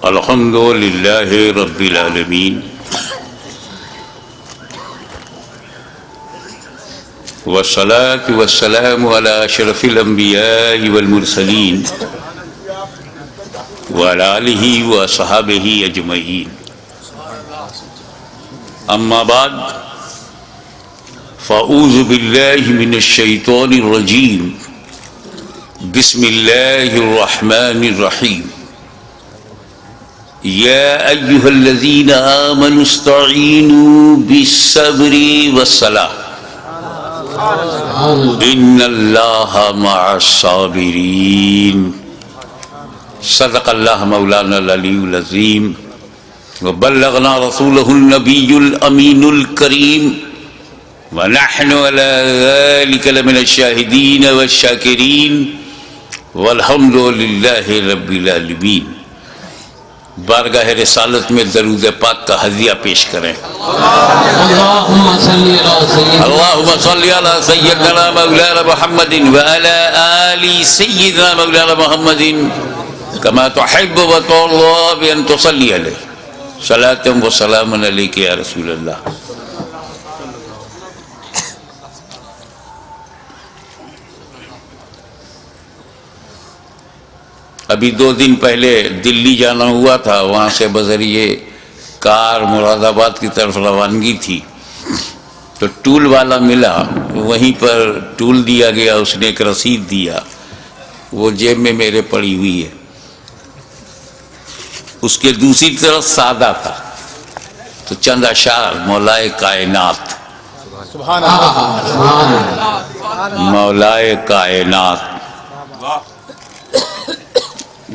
الحمد للہ رب العالمین والصلاة والسلام على اشرف الانبیاء والمرسلین وعلى آلہ واصحابہ اجمعین اما بعد فاعوذ باللہ من الشیطان الرجیم بسم اللہ الرحمن الرحیم یا ایہا الذین آمنوا استعینوا بالصبر والصلاة ان اللہ مع الصابرین صدق اللہ مولانا العلی العظیم وبلغنا رسولہ النبی الامین الکریم ونحن على ذلك لمن الشاہدین والشاکرین والحمد للہ رب العالمین۔ بارگاہ رسالت میں درود پاک کا ہدیہ پیش کریں۔ اللہم صلی علی سیدنا مولانا محمد وعلی آل سیدنا مولانا محمد کما تحب وترضى بأن تصلی علیہ صلاة و سلام علیک یا رسول اللہ۔ ابھی 2 دن پہلے دلی جانا ہوا تھا، وہاں سے بذریعے کار مراد آباد کی طرف روانگی تھی، تو ٹول والا ملا، وہیں پر ٹول دیا گیا، اس نے ایک رسید دیا، وہ جیب میں میرے پڑی ہوئی ہے۔ اس کے دوسری طرف سادہ تھا، تو چند اشعار مولائے کائنات، مولائے کائنات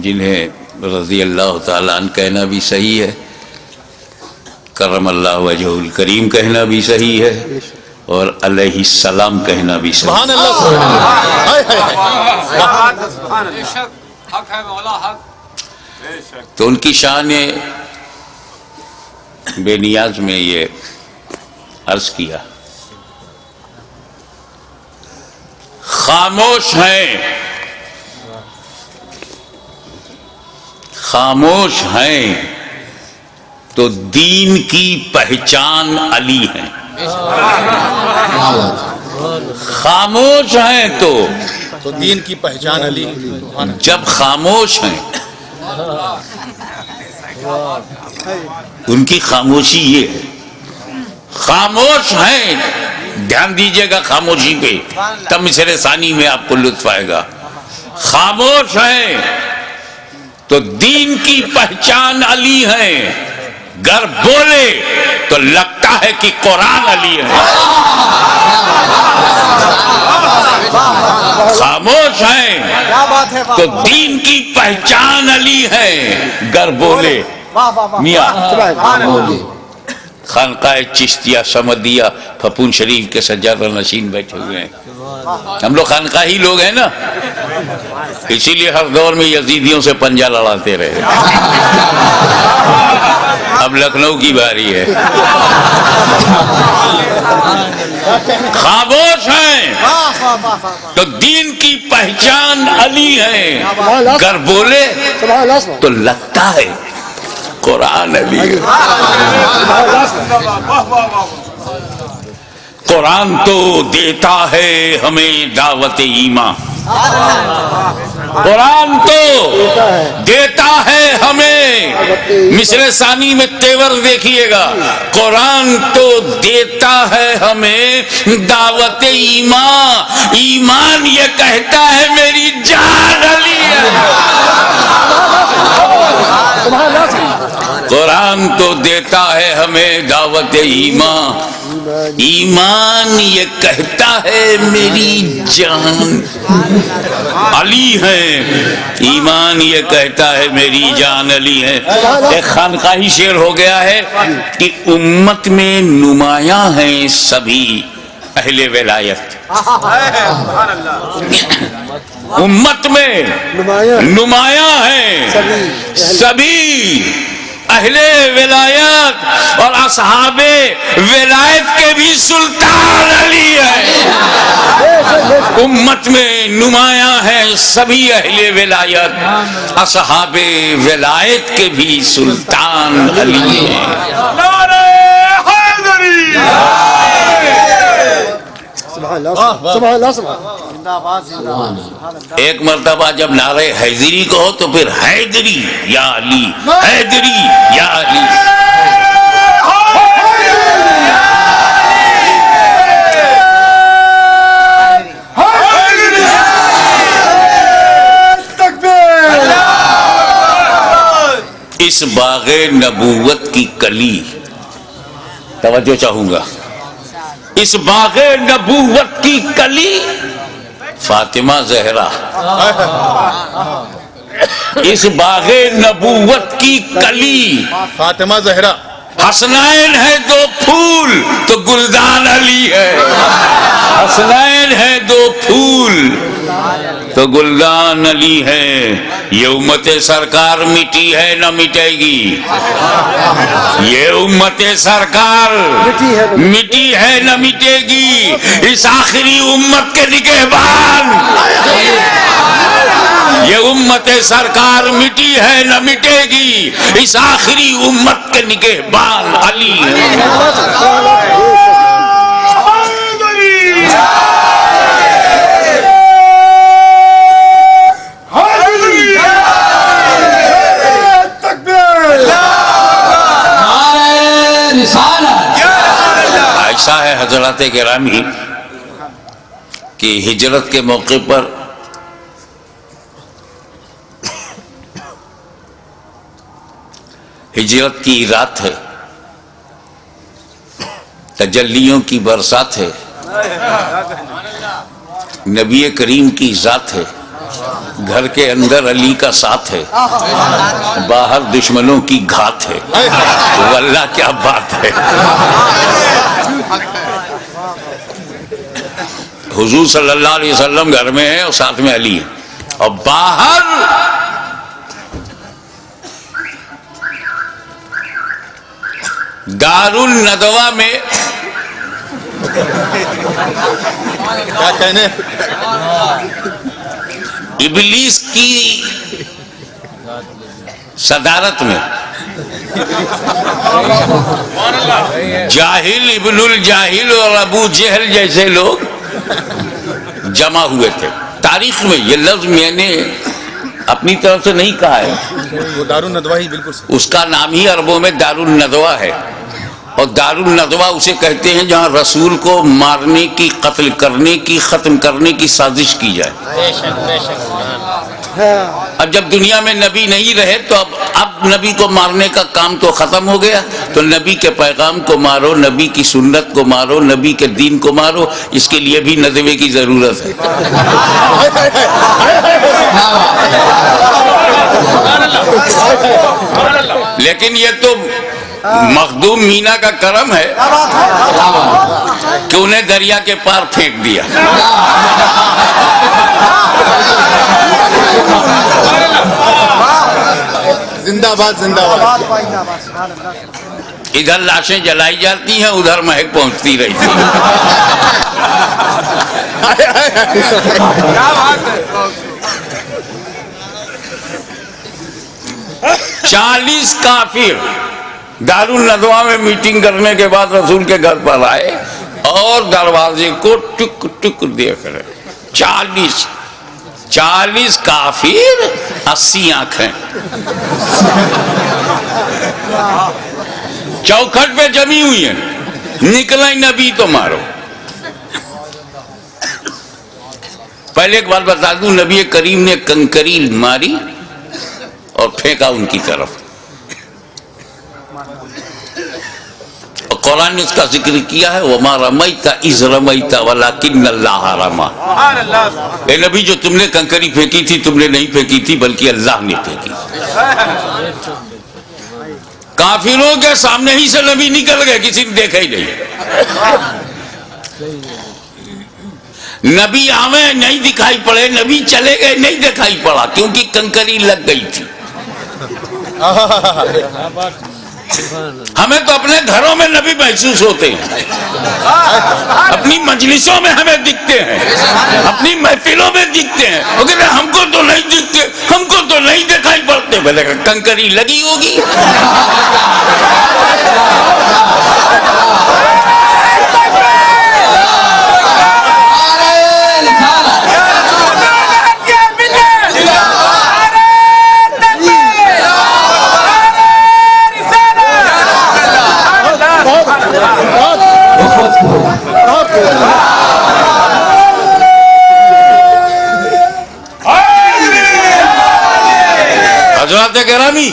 جنہیں رضی اللہ تعالیٰ عنہ کہنا بھی صحیح ہے، کرم اللہ وجہہ الکریم کہنا بھی صحیح ہے، اور علیہ السلام کہنا بھی صحیح ہے۔ تو ان کی شان بے نیاز میں یہ عرض کیا، خاموش ہیں، خاموش ہیں تو دین کی پہچان علی ہیں، خاموش ہیں تو دین کی پہچان علی۔ جب خاموش ہیں ان کی خاموشی یہ ہے، خاموش ہیں، دھیان دیجئے گا خاموشی پہ، تب مصرع ثانی میں آپ کو لطف آئے گا۔ خاموش ہیں تو دین کی پہچان علی ہیں، گر بولے تو لگتا ہے کہ قرآن علی ہے۔ خاموش ہیں تو دین کی پہچان علی ہے، گر بولے میاں خانقاہ چشتیہ سمدیہ پھپون شریف کے سجادہ نشین بیٹھے ہوئے ہیں، ہم لوگ خانقاہی لوگ ہیں نا، اسی لیے ہر دور میں یزیدیوں سے پنجہ لڑاتے رہے۔ اب لکھنؤ کی باری ہے۔ خاموش ہیں تو دین کی پہچان علی ہے، گر بولے تو لگتا ہے قرآن علی ہے۔ قرآن تو دیتا ہے ہمیں دعوت ایمان، قرآن تو دیتا ہے ہمیں، مصرع ثانی میں تیور دیکھیے گا، قرآن تو دیتا ہے ہمیں دعوت ایمان، ایمان یہ کہتا ہے میری جان علی ہے۔ قرآن تو دیتا ہے ہمیں دعوت ایمان، ایمان یہ کہتا ہے میری جان علی ہے، ایمان یہ کہتا ہے میری جان علی ہے۔ ایک خانقاہی شعر ہو گیا ہے کہ امت میں نمایاں ہیں سبھی اہل ولایت، امت میں نمایاں ہیں سبھی اہل ولایت اور اصحاب ولایت کے بھی سلطان علی ہے۔ امت میں نمایاں ہے سبھی اہل ولایت، اصحاب ولایت کے بھی سلطان علی ہیں۔ ایک مرتبہ جب نعرہ حیدری کہو تو پھر حیدری یا علی، حیدری یا علی۔ اس باغ نبوت کی کلی، توجہ چاہوں گا، اس باغ نبوت کی کلی فاطمہ زہرا، اس باغ نبوت کی کلی فاطمہ زہرا، حسنین ہے دو پھول تو گلدان علی ہے، حسنین ہے دو پھول تو گلدان علی ہے۔ یہ امت سرکار مٹی ہے نہ مٹے گی، یہ امت سرکار مٹی ہے نہ مٹے گی۔ اس آخری امت کے نگہبان، یہ امت سرکار مٹی ہے نہ مٹے گی، اس آخری امت کے نگہبان علی ہے۔ ایسا ہے حضرات گرامی کہ ہجرت کے موقع پر ہجرت کی رات ہے، تجلیوں کی برسات ہے، نبی کریم کی ذات ہے، گھر کے اندر علی کا ساتھ ہے، باہر دشمنوں کی گھات ہے۔ واللہ کیا بات ہے! حضور صلی اللہ علیہ وسلم گھر میں ہے اور ساتھ میں علی ہے، اور باہر دار الندوہ میں کیا کہنے، ابلیس کی صدارت میں جاہل ابن الجاہل اور ابو جہل جیسے لوگ جمع ہوئے تھے۔ تاریخ میں یہ لفظ میں نے اپنی طرف سے نہیں کہا ہے، وہ دار الندوہ ہی بالکل اس کا نام ہی عربوں میں دار الندوہ ہے، اور دار الندوہ اسے کہتے ہیں جہاں رسول کو مارنے کی، قتل کرنے کی، ختم کرنے کی سازش کی جائے۔ اب جب دنیا میں نبی نہیں رہے تو اب نبی کو مارنے کا کام تو ختم ہو گیا، تو نبی کے پیغام کو مارو، نبی کی سنت کو مارو، نبی کے دین کو مارو، اس کے لیے بھی ندوے کی ضرورت ہے۔ لیکن یہ تو مخدوم مینا کا کرم ہے کہ انہیں دریا کے پار پھینک دیا۔ زندہ باد، زندہ باد۔ ادھر لاشیں جلائی جاتی ہیں، ادھر مہک پہنچتی رہی تھی۔ 40 کافر دار الندوہ میں میٹنگ کرنے کے بعد رسول کے گھر پر آئے اور دروازے کو ٹک ٹک دیکھ رہے۔ 40 کافر، 80 آنکھیں چوکھٹ پہ جمی ہوئی ہیں، نکلا ہی نبی تو مارو۔ پہلے ایک بات بتا دوں، نبی کریم نے کنکری ماری اور پھینکا ان کی طرف، اور قرآن نے اس کا ذکر کیا ہے وَمَا رَمَيْتَ إِذْ رَمَيْتَ وَلَكِنَّ اللَّهَ رَمَى۔ اے نبی، جو تم نے کنکری پھینکی تھی تم نے نہیں پھینکی تھی بلکہ اللہ نے پھینکی۔ کافروں کے سامنے ہی سے نبی نکل گئے، کسی نے دیکھا ہی نہیں۔ نبی آوے نہیں دکھائی پڑے، نبی چلے گئے نہیں دکھائی پڑا، کیونکہ کنکری لگ گئی تھی۔ ہمیں تو اپنے گھروں میں نبی محسوس ہوتے ہیں، اپنی مجلسوں میں ہمیں دکھتے ہیں، اپنی محفلوں میں دکھتے ہیں، لیکن ہم کو تو نہیں دکھتے، ہم کو تو نہیں دکھائی پڑتے۔ بھلے کنکری لگی ہوگی۔ حضرات گرامی،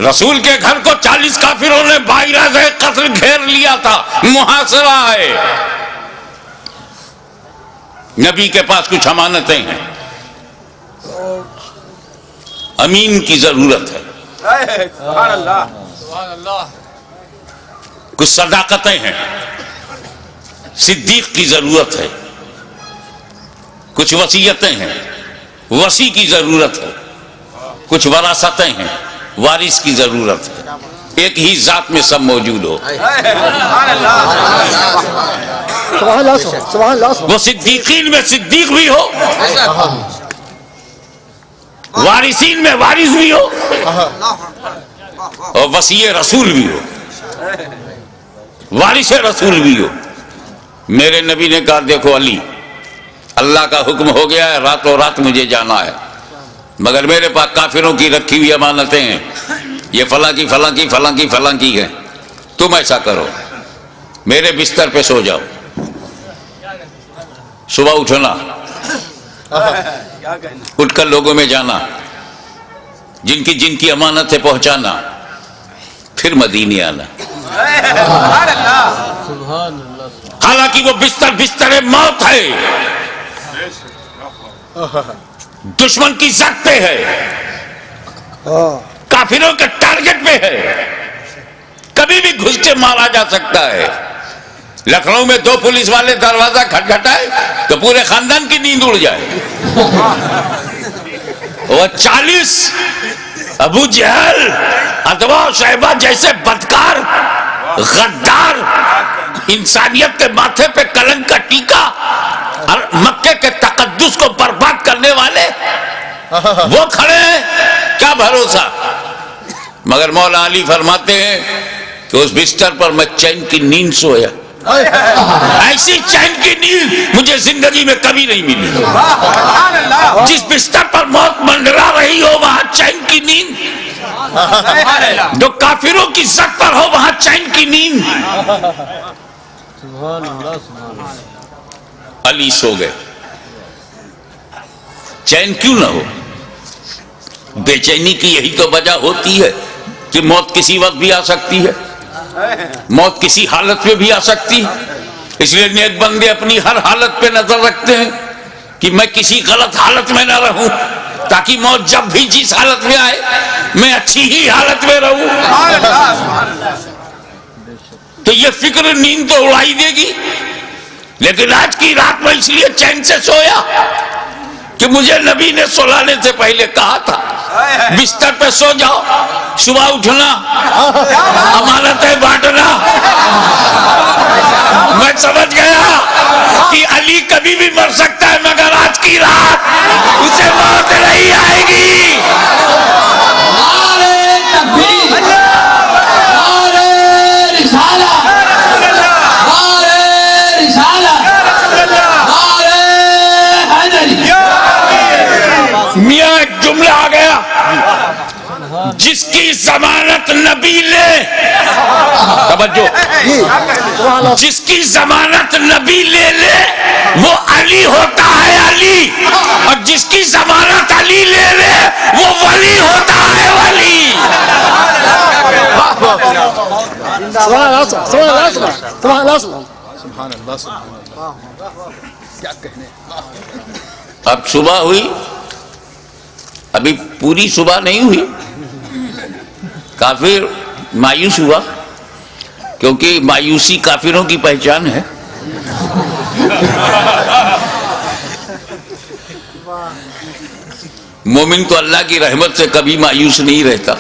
رسول کے گھر کو 40 کافروں نے باعث قتل گھیر لیا تھا، محاصرہ ہے۔ نبی کے پاس کچھ امانتیں ہیں، امین کی ضرورت ہے، کچھ صداقتیں ہیں، صدیق کی ضرورت ہے، کچھ وصیتیں ہیں، وصی کی ضرورت ہے، کچھ وراثتیں ہیں، وارث کی ضرورت ہے۔ ایک ہی ذات میں سب موجود ہو۔ وہ صدیقین میں صدیق بھی ہو، وارثین میں وارث بھی ہو، اور وصی رسول بھی ہو، وارث رسول بھی ہو۔ میرے نبی نے کہا دیکھو علی، اللہ کا حکم ہو گیا ہے، راتوں رات مجھے جانا ہے، مگر میرے پاس کافروں کی رکھی ہوئی امانتیں ہیں، یہ فلاں کی فلاں کی فلاں کی فلاں کی ہے، تم ایسا کرو، میرے بستر پہ سو جاؤ، صبح اٹھنا، اٹھ کر لوگوں میں جانا، جن کی امانت ہے پہنچانا، پھر مدینے آنا۔ حالانکہ وہ بستر موت ہے، دشمن کی زد پہ ہے، کافروں کے ٹارگٹ پہ ہے، کبھی بھی گھس کے مارا جا سکتا ہے۔ لکھنؤ میں 2 پولیس والے دروازہ کھٹکھٹائے تو پورے خاندان کی نیند اڑ جائے۔ وہ 40 ابو جہل، ادوا و شیبہ جیسے بدکار، غدار، انسانیت کے ماتھے پہ کلنک کا ٹیکا اور مکے کے تقدس کو برباد کرنے والے وہ کھڑے ہیں، کیا بھروسہ۔ مگر مولا علی فرماتے ہیں کہ اس بستر پر میں چین کی نیند سویا، ایسی چین کی نیند مجھے زندگی میں کبھی نہیں ملی۔ جس بستر پر موت منڈرا رہی ہو وہاں چین کی نیند، جو کافروں کی زد پر ہو وہاں چین کی نیند۔ علی سو گئے، چین کیوں نہ ہو؟ بے چینی کی یہی تو وجہ ہوتی ہے کہ موت کسی وقت بھی آ سکتی ہے، موت کسی حالت میں بھی آ سکتی ہے۔ اس لیے نیک بندے اپنی ہر حالت پہ نظر رکھتے ہیں کہ میں کسی غلط حالت میں نہ رہوں، تاکہ موت جب بھی جس حالت میں آئے میں اچھی ہی حالت میں رہوں۔ تو یہ فکر نیند تو اڑائی دے گی، لیکن آج کی رات میں اس لیے چین سے سویا کہ مجھے نبی نے سلانے سے پہلے کہا تھا بستر پہ سو جاؤ، صبح اٹھنا، امانتیں بانٹنا۔ میں سمجھ گیا کہ علی کبھی بھی مر سکتا ہے، مگر آج کی رات اسے موت نہیں آئے گی۔ میاں ایک جملہ آ گیا، جس کی ضمانت نبی لے، توجہ، جس کی ضمانت نبی لے وہ علی ہوتا ہے، علی، اور جس کی ضمانت علی لے وہ ولی ہوتا ہے، ولی۔ اب صبح ہوئی، ابھی پوری صبح نہیں ہوئی، کافر مایوس ہوا، کیونکہ مایوسی کافروں کی پہچان ہے۔ مومن تو اللہ کی رحمت سے کبھی مایوس نہیں رہتا.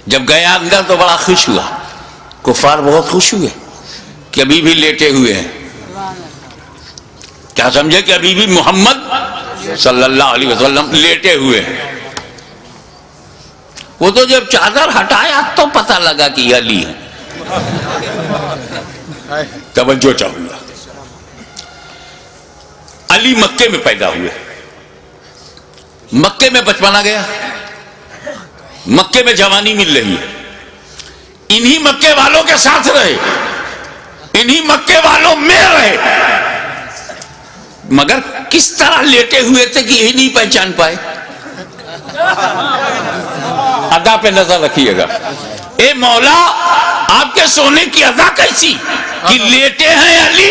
جب گیا اندر تو بڑا خوش ہوا. کفار بہت خوش ہوئے کہ ابھی بھی لیٹے ہوئے ہیں. کیا سمجھے کہ ابھی بھی محمد صلی اللہ علیہ وسلم لیٹے ہوئے ہیں. وہ تو جب چادر ہٹایا تو پتہ لگا کہ یہ علی ہے. توجہ چاہوں گا. علی مکے میں پیدا ہوئے. مکے میں بچپنا گیا. مکے میں جوانی مل رہی ہے. انہی مکے والوں کے ساتھ رہے, انہی مکے والوں میں رہے, مگر کس طرح لیٹے ہوئے تھے کہ یہی نہیں پہچان پائے. ادا پہ نظر رکھیے گا. اے مولا آپ کے سونے کی ادا کیسی کہ لیٹے ہیں علی,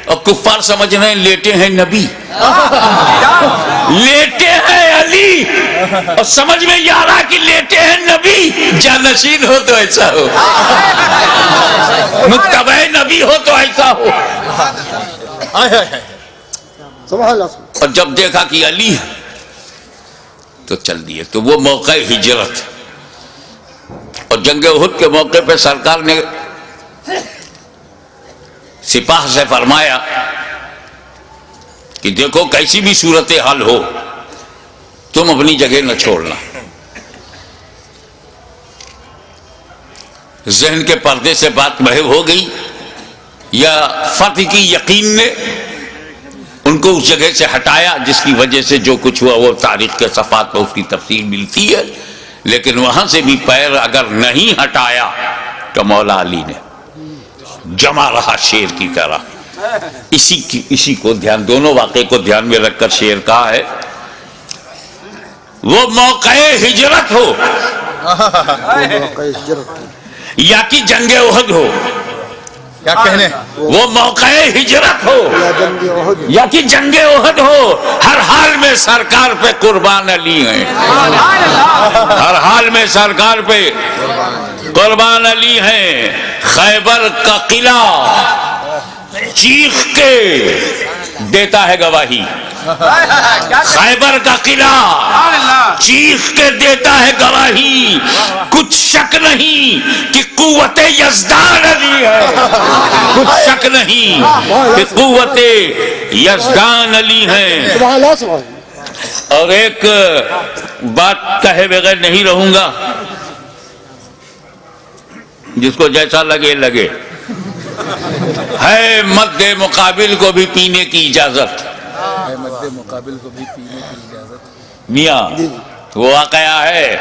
اور کفار سمجھ رہے ہیں لیٹے ہیں نبی. لیٹے ہیں علی اور سمجھ میں یہ آ رہا کہ لیٹے ہیں نبی. جانشین ہو تو ایسا ہو, متبع نبی ہو تو ایسا ہو. اور جب دیکھا کہ علی ہے تو چل دیے. تو وہ موقع ہجرت اور جنگ احد کے موقع پہ سرکار نے سپاہ سے فرمایا کہ دیکھو کیسی بھی صورتحال ہو تم اپنی جگہ نہ چھوڑنا. ذہن کے پردے سے بات محو ہو گئی یا فتح کی یقین نے ان کو اس جگہ سے ہٹایا جس کی وجہ سے جو کچھ ہوا وہ تاریخ کے صفحات پر اس کی تفصیل ملتی ہے. لیکن وہاں سے بھی پیر اگر نہیں ہٹایا تو مولا علی نے جمع رہا شیر کی طرح. اسی کو دھیان, دونوں واقعے کو دھیان میں رکھ کر شیر کہا ہے. وہ موقع ہجرت ہو یا کہ جنگ احد ہو, کیا کہنے, وہ موقع ہجرت ہو یا کہ جنگ احد ہو, ہر حال میں سرکار پہ قربان علی ہیں. ہر حال میں سرکار پہ قربان علی ہیں. خیبر کا قلعہ چیخ کے دیتا ہے گواہی. خیبر کا قلعہ چیخ کے دیتا ہے گواہی. کچھ شک نہیں کہ قوت یزدان علی ہے. کچھ شک نہیں کہ قوت یزدان علی ہے. اور ایک بات کہے بغیر نہیں رہوں گا, جس کو جیسا لگے لگے. ہے مد مقابل کو بھی پینے کی اجازت. مقابل کو بھی پینے کی اجازت. میاں وہ واقعہ ہے,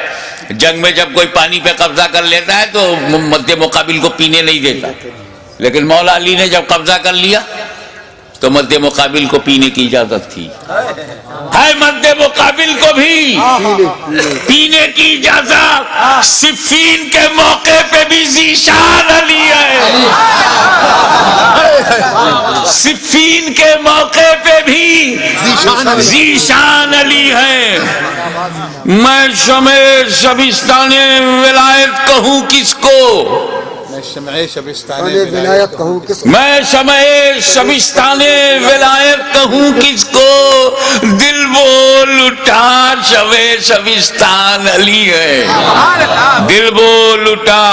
جنگ میں جب کوئی پانی پہ قبضہ کر لیتا ہے تو مد مقابل کو پینے نہیں دیتا, لیکن مولا علی نے جب قبضہ کر لیا تو مد مقابل کو پینے کی اجازت تھی. ہے مد مقابل کو بھی پینے کی اجازت. صفین کے موقع پہ بھی ذیشان علی ہے. صفین کے موقع پہ بھی ذیشان علی ہے. میں شمع شبستان ولایت کہوں کس کو, میں شمع شبستان ولایت کہوں کس کو, میں شمع شبستان ولایت کہوں کس کو. دل بول اٹھا شمع شبستان علی ہے. دل بول اٹھا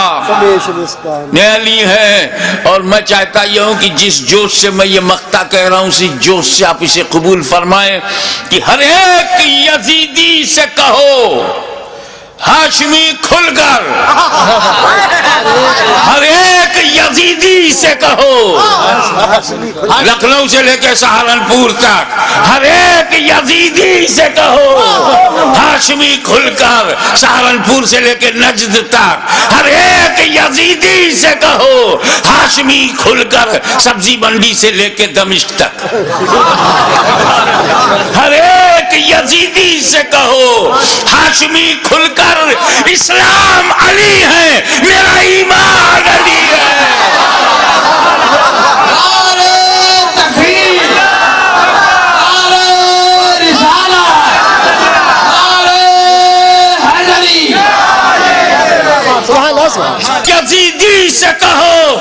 علی ہے. اور میں چاہتا یہ ہوں کہ جس جوش سے میں یہ مقطع کہہ رہا ہوں اسی جوش سے آپ اسے قبول فرمائیں کہ ہر ایک یزیدی سے کہو ہاشمی کھل کر. ہر ایک یزیدی سے کہو, لکھنؤ سے لے کے سہارنپور تک ہر ایک یزیدی سے کہو ہاشمی کھل کر. سہارنپور سے لے کے نجد تک ہر ایک یزیدی سے کہو ہاشمی کھل کر. سبزی منڈی سے لے کے دمشق تک ہر ایک یزیدی سے کہو ہاشمی کھل کر. اسلام علی ہے, میرا ایمان علی ہے. یزیدی سے کہو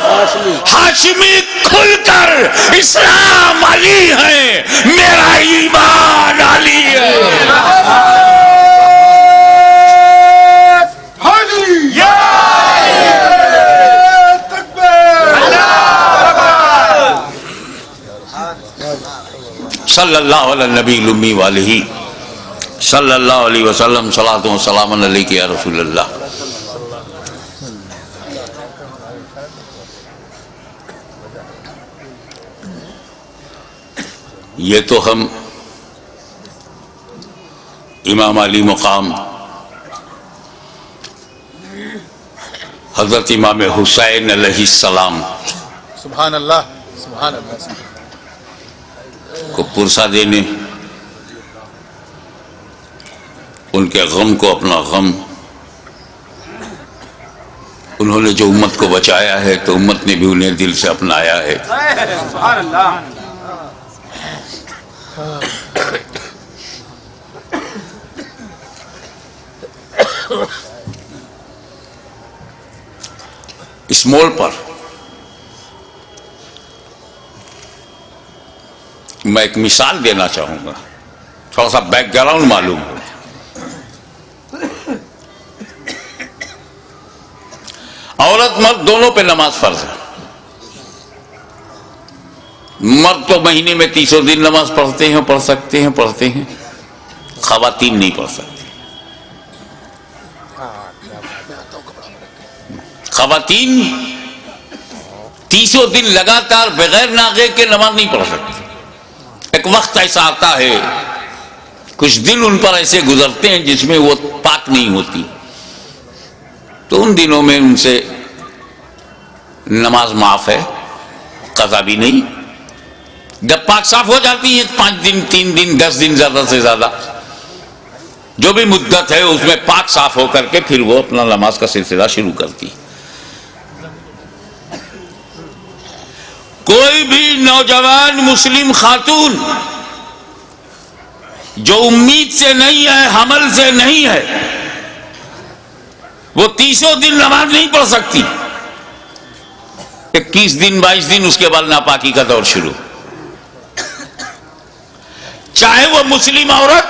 ہاشمی کھل کر. اسلام علی ہے, میرا ایمان علی صلی اللہ علی النبی الامی والہ صلی اللہ علیہ وسلم صلاۃ و سلام علیک یا رسول اللہ. یہ تو ہم امام علی مقام حضرت امام حسین علیہ السلام سبحان اللہ سبحان اللہ کو پرسہ دینے، ان کے غم کو اپنا غم، انہوں نے جو امت کو بچایا ہے تو امت نے بھی انہیں دل سے اپنایا ہے. سبحان اللہ. اس موڑ پر میں ایک مثال دینا چاہوں گا، تھوڑا سا بیک گراؤنڈ معلوم ہو. عورت مرد دونوں پہ نماز فرض ہے. مرد تو مہینے میں 300 دن نماز پڑھتے ہیں، پڑھتے ہیں. خواتین نہیں پڑھ سکتی. خواتین 300 دن لگاتار بغیر ناغے کے نماز نہیں پڑھ سکتی. ایک وقت ایسا آتا ہے، کچھ دن ان پر ایسے گزرتے ہیں جس میں وہ پاک نہیں ہوتی، تو ان دنوں میں ان سے نماز معاف ہے، قضا بھی نہیں. جب پاک صاف ہو جاتی ہیں 5 دن 3 دن 10 دن زیادہ سے زیادہ جو بھی مدت ہے اس میں پاک صاف ہو کر کے پھر وہ اپنا نماز کا سلسلہ شروع کرتی. کوئی بھی نوجوان مسلم خاتون جو امید سے نہیں ہے، حمل سے نہیں ہے، وہ 300 دن نماز نہیں پڑھ سکتی. 21 دن 22 دن اس کے بعد ناپاکی کا دور شروع. چاہے وہ مسلم عورت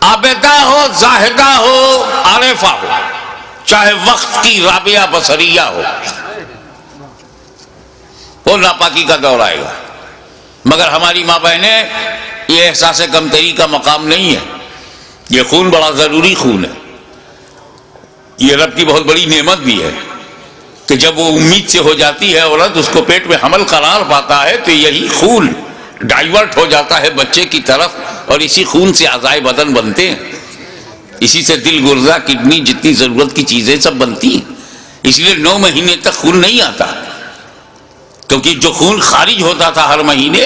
عابدہ ہو، زاہدہ ہو، عارفہ ہو، چاہے وقت کی رابعہ بصریہ ہو، وہ ناپاکی کا دور آئے گا. مگر ہماری ماں بہنیں، یہ احساس کمتری کا مقام نہیں ہے. یہ خون بڑا ضروری خون ہے. یہ رب کی بہت بڑی نعمت بھی ہے کہ جب وہ امید سے ہو جاتی ہے عورت، اس کو پیٹ میں حمل قرار پاتا ہے تو یہی خون ڈائیورٹ ہو جاتا ہے بچے کی طرف، اور اسی خون سے اعضائے بدن بنتے ہیں. اسی سے دل، گردہ، کڈنی، جتنی ضرورت کی چیزیں سب بنتی ہیں. اس لیے 9 مہینے تک خون نہیں آتا، کیونکہ جو خون خارج ہوتا تھا ہر مہینے،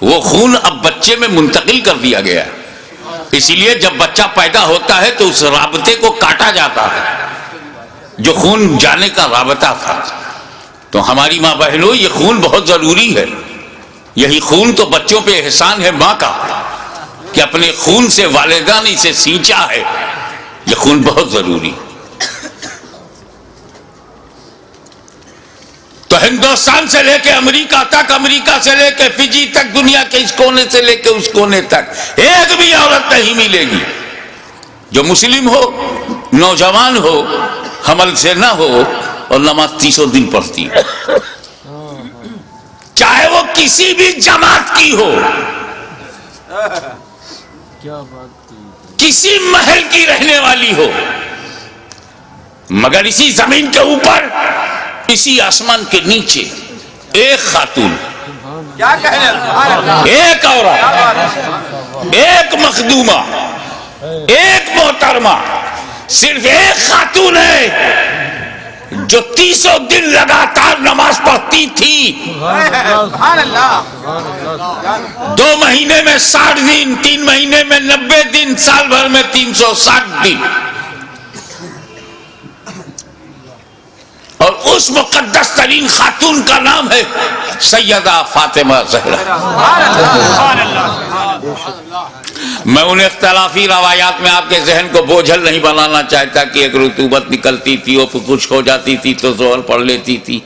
وہ خون اب بچے میں منتقل کر دیا گیا. اسی لیے جب بچہ پیدا ہوتا ہے تو اس رابطے کو کاٹا جاتا ہے جو خون جانے کا رابطہ تھا. تو ہماری ماں بہنوں، یہ خون بہت ضروری ہے. یہی خون تو بچوں پہ احسان ہے ماں کا کہ اپنے خون سے والدہ نے اسے سینچا ہے. یہ خون بہت ضروری. تو ہندوستان سے لے کے امریکہ تک، امریکہ سے لے کے فجی تک، دنیا کے اس کونے سے لے کے اس کونے تک ایک بھی عورت نہیں ملے گی جو مسلم ہو، نوجوان ہو، حمل سے نہ ہو اور نماز 300 دن پڑھتی ہے، چاہے وہ کسی بھی جماعت کی ہو، کسی محل کی رہنے والی ہو. مگر اسی زمین کے اوپر، اسی آسمان کے نیچے ایک خاتون، کیا کہنے، ایک عورت، ایک مخدومہ، ایک محترمہ، صرف ایک خاتون ہے جو 300 دن لگاتار نماز پڑھتی تھی. سبحان اللہ. 2 مہینے میں 60 دن، 3 مہینے میں 90 دن، سال بھر میں 360 دن. اور اس مقدس ترین خاتون کا نام ہے سیدہ فاطمہ زہرا. میں ان اختلافی روایات میں آپ کے ذہن کو بوجھل نہیں بنانا چاہتا کہ ایک رطوبت نکلتی تھی، وہ خشک ہو جاتی تھی تو ظہر پڑھ لیتی تھی،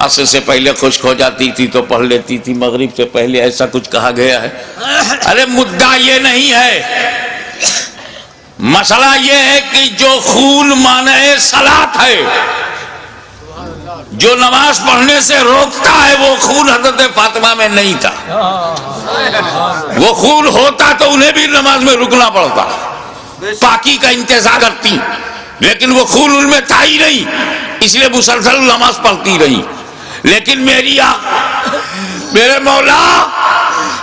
عصر سے پہلے خشک ہو جاتی تھی تو پڑھ لیتی تھی، مغرب سے پہلے، ایسا کچھ کہا گیا ہے. ارے مدعا یہ نہیں ہے، مسئلہ یہ ہے کہ جو خون مانع صلاۃ ہے، جو نماز پڑھنے سے روکتا ہے وہ خون حضرت فاطمہ میں نہیں تھا. وہ خون ہوتا تو انہیں بھی نماز میں رکنا پڑتا, پاکی کا انتظار کرتی, لیکن وہ خون ان میں تھا ہی نہیں, اس لیے مسلسل نماز پڑھتی رہی. لیکن میرے مولا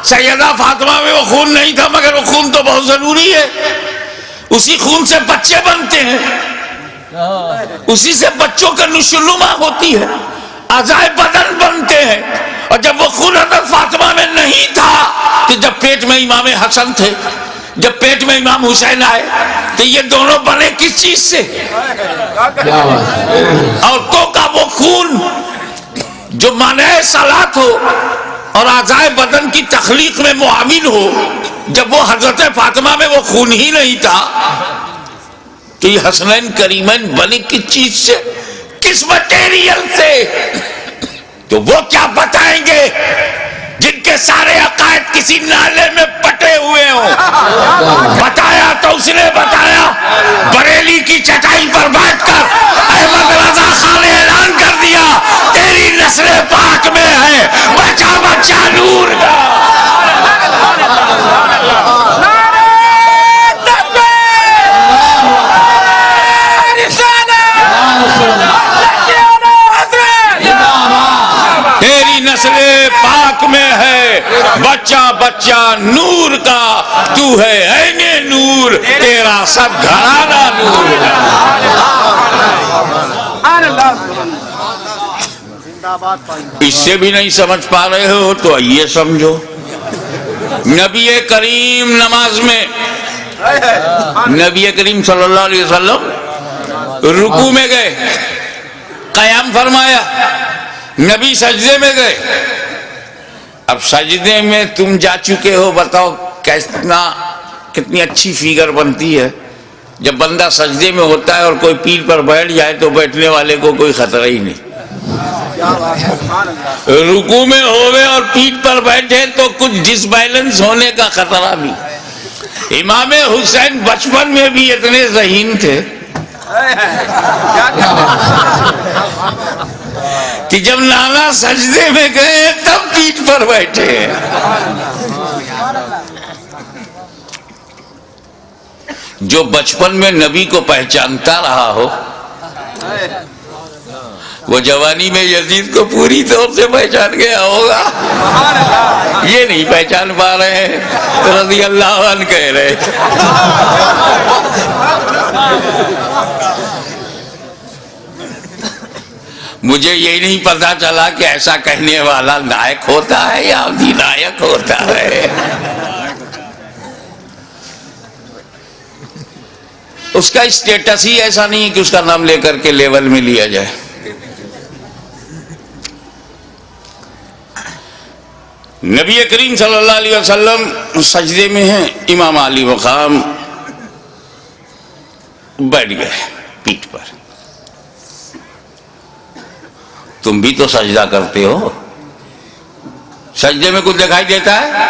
سیدہ فاطمہ میں وہ خون نہیں تھا, مگر وہ خون تو بہت ضروری ہے. اسی خون سے بچے بنتے ہیں, اسی سے بچوں کا نشوونما ہوتی ہے, اعضائے بدن بنتے ہیں. اور جب وہ خون حضرت فاطمہ میں نہیں تھا تو جب پیٹ میں امام حسن تھے, جب پیٹ میں امام حسین آئے تو یہ دونوں بنے کس چیز سے؟ عورتوں کا وہ خون جو مانع صلات ہو اور اعضائے بدن کی تخلیق میں معاون ہو, جب وہ حضرت فاطمہ میں وہ خون ہی نہیں تھا تو یہ حسنین کریمین بنے کس چیز سے, کس مٹیریل سے؟ تو وہ کیا بتائیں گے جن کے سارے عقائد کسی نالے میں پٹے ہوئے ہوں؟ بتایا تو اس نے بتایا, بریلی کی چٹائی پر بیٹھ کر احمد رضا خان نے اعلان کر دیا تیری نسل پاک میں ہے بچہ بچہ نور کا. تیری نسل پاک میں ہے بچہ بچہ نور کا, تو ہے عین نور, تیرا سب گھرانہ نور کا. اس سے بھی نہیں سمجھ پا رہے ہو تو یہ سمجھو, نبی کریم نماز میں, نبی کریم صلی اللہ علیہ وسلم رکوع میں گئے, قیام فرمایا, نبی سجدے میں گئے. اب سجدے میں تم جا چکے ہو, بتاؤ کتنی اچھی فیگر بنتی ہے جب بندہ سجدے میں ہوتا ہے اور کوئی پیر پر بیٹھ جائے تو بیٹھنے والے کو کوئی خطرہ ہی نہیں. رکوع میں ہوئے اور پیٹھ پر بیٹھے تو کچھ ڈس بیلنس ہونے کا خطرہ بھی. امام حسین بچپن میں بھی اتنے ذہین تھے کہ جب نانا سجدے میں گئے تب پیٹھ پر بیٹھے. جو بچپن میں نبی کو پہچانتا رہا ہو وہ جوانی میں یزید کو پوری طور سے پہچان گیا ہوگا. یہ نہیں پہچان پا رہے ہیں, رضی اللہ عنہ کہہ رہے. مجھے یہ نہیں پتا چلا کہ ایسا کہنے والا نائک ہوتا ہے یا ادھینائک ہوتا ہے. اس کا اسٹیٹس ہی ایسا نہیں کہ اس کا نام لے کر کے لیول میں لیا جائے. نبی کریم صلی اللہ علیہ وسلم سجدے میں ہیں, امام علی مقام بیٹھ گئے پیٹھ پر. تم بھی تو سجدہ کرتے ہو, سجدے میں کچھ دکھائی دیتا ہے؟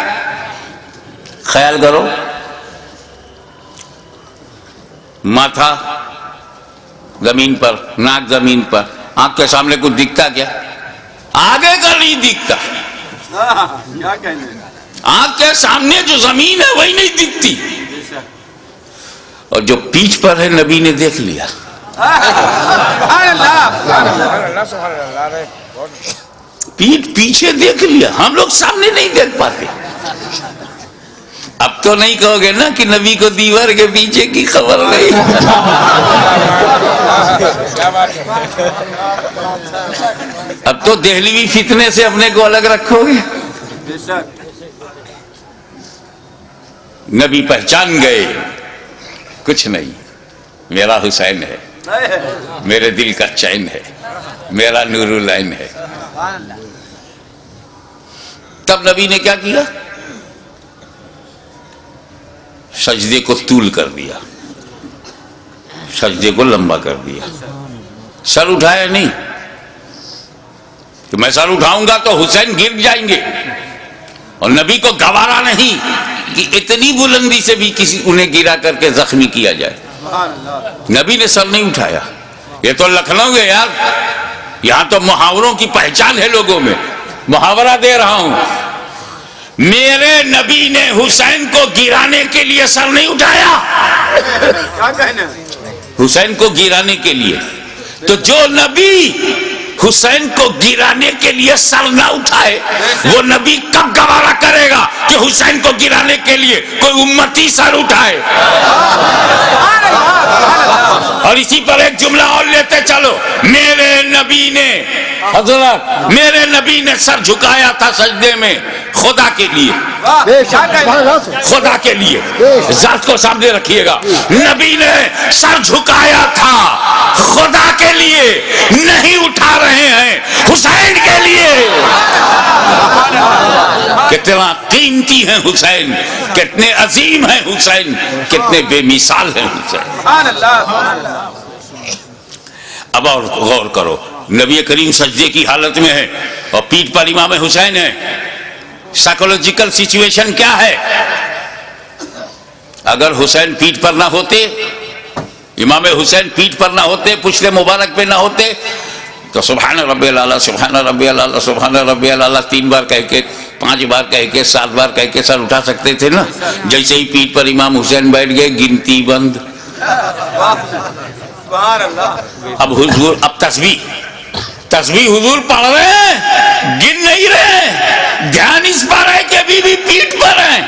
خیال کرو, ماتھا زمین پر, ناک زمین پر, آنکھ کے سامنے کچھ دکھتا کیا؟ آگے کا نہیں دکھتا. آنکھ کے سامنے جو زمین ہے وہی نہیں دکھتی, اور جو پیٹھ پر ہے نبی نے دیکھ لیا. پیٹھ پیچھے دیکھ لیا, ہم لوگ سامنے نہیں دیکھ پاتے. اب تو نہیں کہو گے نا کہ نبی کو دیوار کے پیچھے کی خبر نہیں. اب تو دہلوی فتنے سے اپنے کو الگ رکھو گے. نبی پہچان گئے, کچھ نہیں, میرا حسین ہے, میرے دل کا چین ہے, میرا نور العین ہے. تب نبی نے کیا کیا؟ سجدے کو طول کر دیا, سجدے کو لمبا کر دیا. سر اٹھایا نہیں کہ میں سر اٹھاؤں گا تو حسین گر جائیں گے, اور نبی کو گوارا نہیں کہ اتنی بلندی سے بھی کسی انہیں گرا کر کے زخمی کیا جائے. نبی نے سر نہیں اٹھایا. یہ تو لکھنؤ ہے یار, یہاں تو محاوروں کی پہچان ہے لوگوں میں. محاورہ دے رہا ہوں. میرے نبی نے حسین کو گرانے کے لیے سر نہیں اٹھایا. کیا کہنے حسین کو گرانے کے لیے. تو جو نبی حسین کو گرانے کے لیے سر نہ اٹھائے وہ نبی کب گوارا کرے گا کہ حسین کو گرانے کے لیے کوئی امتی سر اٹھائے؟ اور اسی پر ایک جملہ اور لیتے چلو. میرے نبی نے حضرت میرے نبی نے سر جھکایا تھا سجدے میں خدا کے لیے. خدا کے لیے ذات کو سامنے رکھیے گا. نبی نے سر جھکایا تھا خدا کے لیے, نہیں اٹھا رہے ہیں حسین کے لیے. کتنا قیمتی ہیں حسین, کتنے عظیم ہیں حسین, کتنے بے مثال ہیں حسین. اب اور غور کرو. نبی کریم سجدے کی حالت میں ہے اور پیٹھ پر امام حسین ہے. سائیکولوجیکل سچویشن کیا ہے؟ اگر حسین پیٹھ پر نہ ہوتے, امام حسین پیٹھ پر نہ ہوتے, پشت مبارک پہ نہ ہوتے, تو سبحان ربی الاعلیٰ سبحان ربی الاعلیٰ سبحان ربی الاعلیٰ 3 بار کہہ کے, 5 بار کہہ کے, 7 بار کہہ کے سر اٹھا سکتے تھے نا. جیسے ہی پیٹھ پر امام حسین بیٹھ گئے گنتی بند. اب حضور اب تسبیح حضور پڑھ رہے ہیں, گن نہیں رہے, دھیان اس پر ہے کہ ابھی بھی پیٹھ پر ہیں.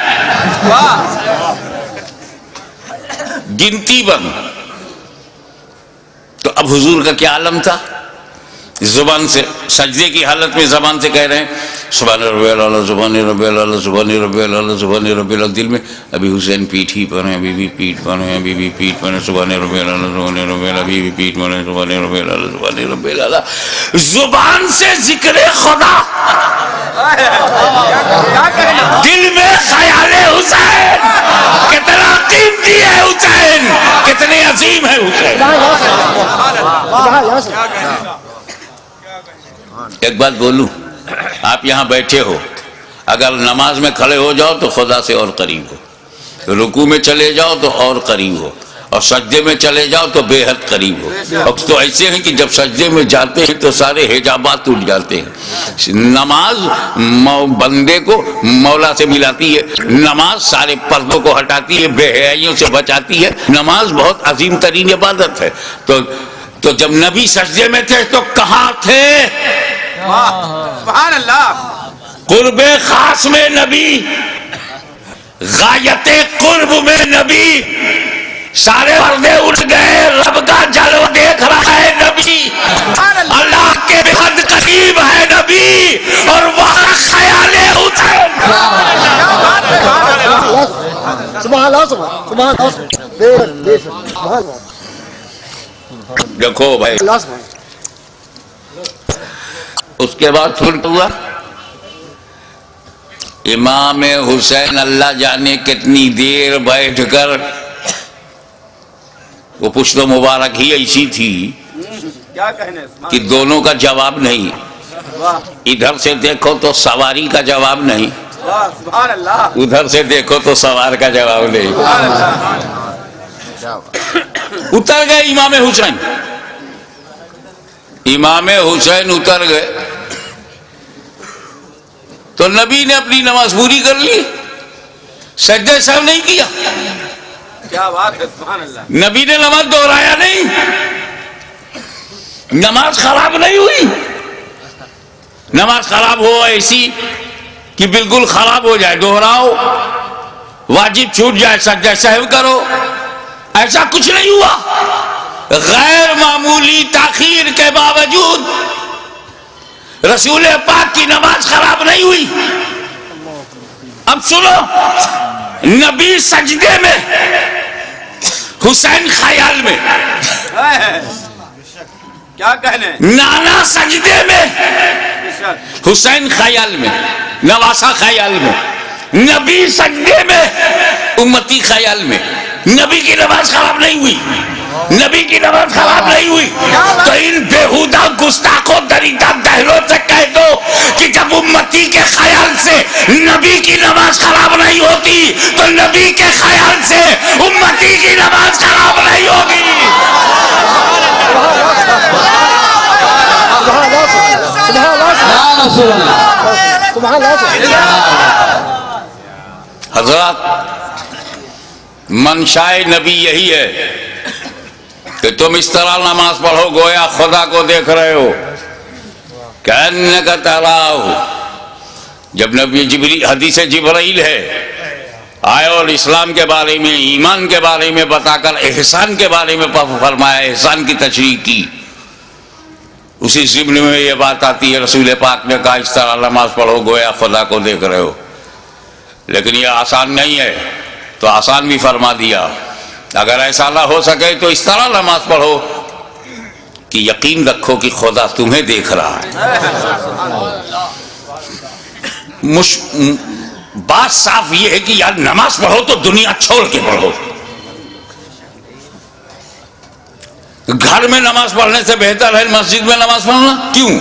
گنتی بند. تو اب حضور کا کیا عالم تھا؟ زبان سے سجدے کی حالت میں زبان سے کہہ رہے ہیں سبحان ربی الاعلیٰ سبحان ربی الاعلیٰ سبحان ربی الاعلیٰ سبحان ربی الاعلیٰ. دل میں ابھی حسین پیٹھ ہی پر ہیں, ابھی بھی پیٹھ پر ہیں, ابھی بھی پیٹھ پر ہیں, سبحان ربی الاعلیٰ سبحان ربی الاعلیٰ, ابھی بھی پیٹھ پر ہیں, سبحان ربی الاعلیٰ سبحان ربی الاعلیٰ. زبان سے ذکر خدا, دل میں خیال حسین. کتنا قیمتی ہے حسین, کتنے عظیم ہے حسین. ایک بات بولوں, آپ یہاں بیٹھے ہو, اگر نماز میں کھڑے ہو جاؤ تو خدا سے اور قریب ہو, رکوع میں چلے جاؤ تو اور قریب ہو, اور سجدے میں چلے جاؤ تو بے حد قریب ہو. اور تو ایسے ہیں کہ جب سجدے میں جاتے ہیں تو سارے حجابات ٹوٹ جاتے ہیں. نماز بندے کو مولا سے ملاتی ہے, نماز سارے پردوں کو ہٹاتی ہے, بے حیائیوں سے بچاتی ہے. نماز بہت عظیم ترین عبادت ہے. تو جب نبی سجدے میں تھے تو کہاں تھے؟ سبحان اللہ. قرب خاص میں نبی, غایت قرب میں نبی, سارے پردے اٹھ گئے, رب کا جلوہ دیکھ رہا ہے نبی, اللہ کے بہت قریب ہے نبی, اور وہاں خیال حسین. دیکھو بھائی, اس کے بعد پھر ہوا امام حسین اللہ جانے کتنی دیر بیٹھ کر, وہ پشت مبارک ہی ایسی تھی کہ دونوں کا جواب نہیں. ادھر سے دیکھو تو سواری کا جواب نہیں, ادھر سے دیکھو تو سوار کا جواب نہیں. اتر گئے امام حسین, امام حسین اتر گئے تو نبی نے اپنی نماز پوری کر لی, سجدہ سہو نہیں کیا. کیا بات ہے, سبحان اللہ. نبی نے نماز دہرایا نہیں, نماز خراب نہیں ہوئی. نماز خراب ہو ایسی کہ بالکل خراب ہو جائے دہراؤ, واجب چھوٹ جائے سجدہ سہو کرو, ایسا کچھ نہیں ہوا. غیر معمولی تاخیر کے باوجود رسول پاک کی نماز خراب نہیں ہوئی. اب سنو, نبی سجدے میں, حسین خیال میں. کیا کہنے, نانا سجدے میں, حسین خیال میں, نواسا خیال میں, نبی سجدے میں, امتی خیال میں. نبی کی نماز خراب نہیں ہوئی, نبی کی نماز خراب نہیں ہوئی. تو ان بےہودہ گستاخوں دریدہ دہلوں سے کہہ دو کہ جب امتی کے خیال سے نبی کی نماز خراب نہیں ہوتی تو نبی کے خیال سے امتی کی نماز خراب نہیں ہوگی. حضرات منشائے نبی یہی ہے کہ تم اس طرح نماز پڑھو گویا خدا کو دیکھ رہے ہو، کأنک تراہ۔ جب نبی جبریل، حدیث جبرائیل ہے، آئے اور اسلام کے بارے میں، ایمان کے بارے میں بتا کر احسان کے بارے میں فرمایا، احسان کی تشریح کی، اسی ضمن میں یہ بات آتی ہے، رسول پاک نے کہا اس طرح نماز پڑھو گویا خدا کو دیکھ رہے ہو۔ لیکن یہ آسان نہیں ہے، تو آسان بھی فرما دیا، اگر ایسا نہ ہو سکے تو اس طرح نماز پڑھو کہ یقین رکھو کہ خدا تمہیں دیکھ رہا ہے۔ بات صاف یہ ہے کہ یار نماز پڑھو تو دنیا چھوڑ کے پڑھو۔ گھر میں نماز پڑھنے سے بہتر ہے مسجد میں نماز پڑھنا، کیوں؟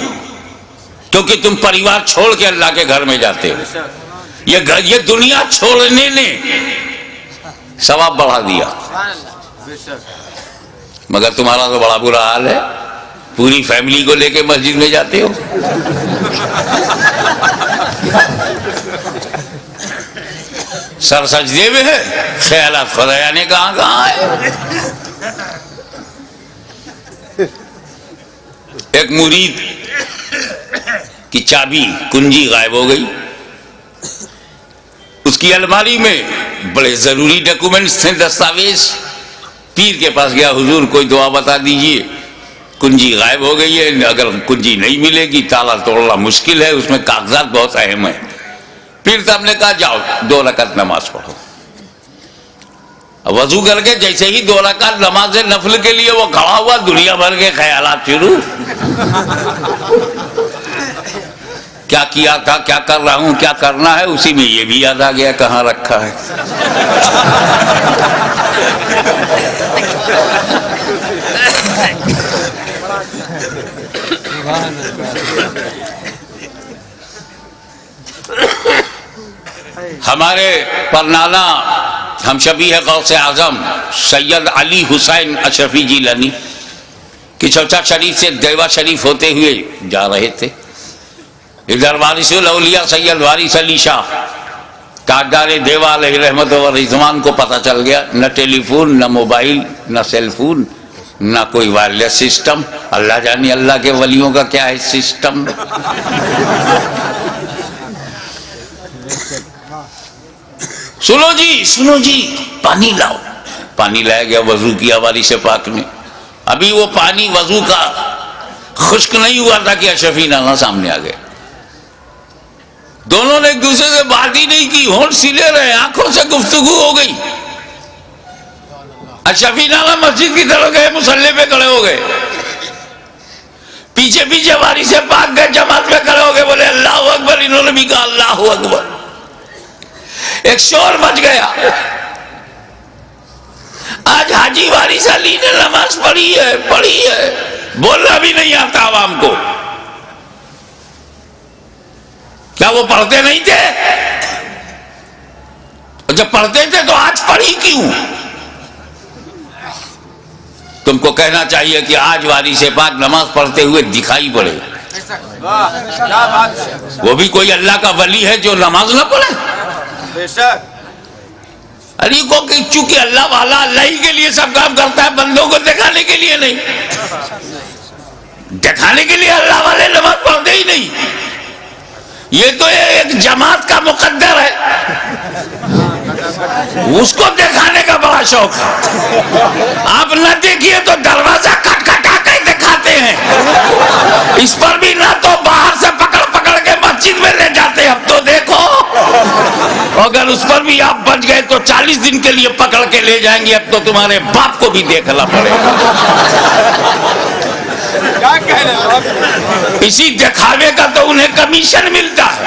کیونکہ تم پریوار چھوڑ کے اللہ کے گھر میں جاتے ہو۔ یہ دنیا چھوڑنے نے ثواب بڑھا دیا، مگر تمہارا تو بڑا برا حال ہے، پوری فیملی کو لے کے مسجد میں جاتے ہو۔ سر سجدے میں ہے، خیالات خدا نے کہاں ہے۔ ایک مرید کی چابی کنجی غائب ہو گئی، اس کی الماری میں بڑے ضروری ڈاکومنٹس تھے، دستاویز۔ پیر کے پاس گیا، حضور کوئی دعا بتا دیجئے، کنجی غائب ہو گئی ہے، اگر کنجی نہیں ملے گی تالا توڑنا مشکل ہے، اس میں کاغذات بہت اہم ہیں۔ پیر صاحب نے کہا جاؤ 2 رکعت نماز پڑھو۔ وضو کر کے جیسے ہی 2 رکعت نماز نفل کے لیے وہ کھڑا ہوا، دنیا بھر کے خیالات شروع، کیا کیا تھا، کیا کر رہا ہوں، کیا کرنا ہے، اسی میں یہ بھی یاد آ گیا کہاں رکھا ہے۔ ہمارے پرنانا ہم شبیہ غوث اعظم سید علی حسین اشرفی جیلانی کی چوچا شریف سے دیوا شریف ہوتے ہوئے جا رہے تھے، ادھر وارث الاولیاء سید وارث علی شاہ تاجدار دیوا علیہ رحمت و رضوان کو پتہ چل گیا، نہ ٹیلی فون، نہ موبائل، نہ سیل فون، نہ کوئی وائرلیس سسٹم۔ اللہ جانے اللہ کے ولیوں کا کیا ہے سسٹم۔ سنو جی پانی لاؤ۔ پانی لایا گیا، وضو کیا وارث پاک نے۔ ابھی وہ پانی وضو کا خشک نہیں ہوا تھا کہ اشرفی نانا سامنے آ گئے۔ دونوں نے ایک دوسرے سے بات ہی نہیں کی، ہونٹ سلے رہے، آنکھوں سے گفتگو ہو گئی۔ اشرفی نانا مسجد کی طرف گئے، مصلی پہ کھڑے ہو گئے، پیچھے پیچھے وارث پاک گئے، جماعت میں کھڑے ہو گئے، بولے اللہ اکبر، انہوں نے بھی کہا اللہ اکبر۔ ایک شور مچ گیا، آج حاجی وارث علی نے نماز پڑھی ہے، بولنا بھی نہیں آتا عوام کو۔ کیا وہ پڑھتے نہیں تھے؟ جب پڑھتے تھے تو آج پڑھی کیوں؟ تم کو کہنا چاہیے کہ آج وارث پاک نماز پڑھتے ہوئے دکھائی پڑے۔ وہ بھی کوئی اللہ کا ولی ہے جو نماز نہ پڑھے؟ علی کو کہ چونکہ اللہ والا اللہ ہی کے لیے سب کام کرتا ہے، بندوں کو دکھانے کے لیے نہیں۔ دکھانے کے لیے اللہ والے نماز پڑھتے ہی نہیں، یہ تو ایک جماعت کا مقدر ہے، اس کو دکھانے کا بڑا شوق ہے۔ آپ نہ دیکھیے تو دروازہ کٹ کٹا کے دکھاتے ہیں، اس پر بھی نہ تو باہر سے پکڑ کے مسجد میں لے جاتے ہیں۔ اب تو دیکھو، اگر اس پر بھی آپ بچ گئے تو 40 دن کے لیے پکڑ کے لے جائیں گے، اب تو تمہارے باپ کو بھی دیکھنا پڑے گا۔ اسی دکھاوے کا تو انہیں کمیشن ملتا ہے۔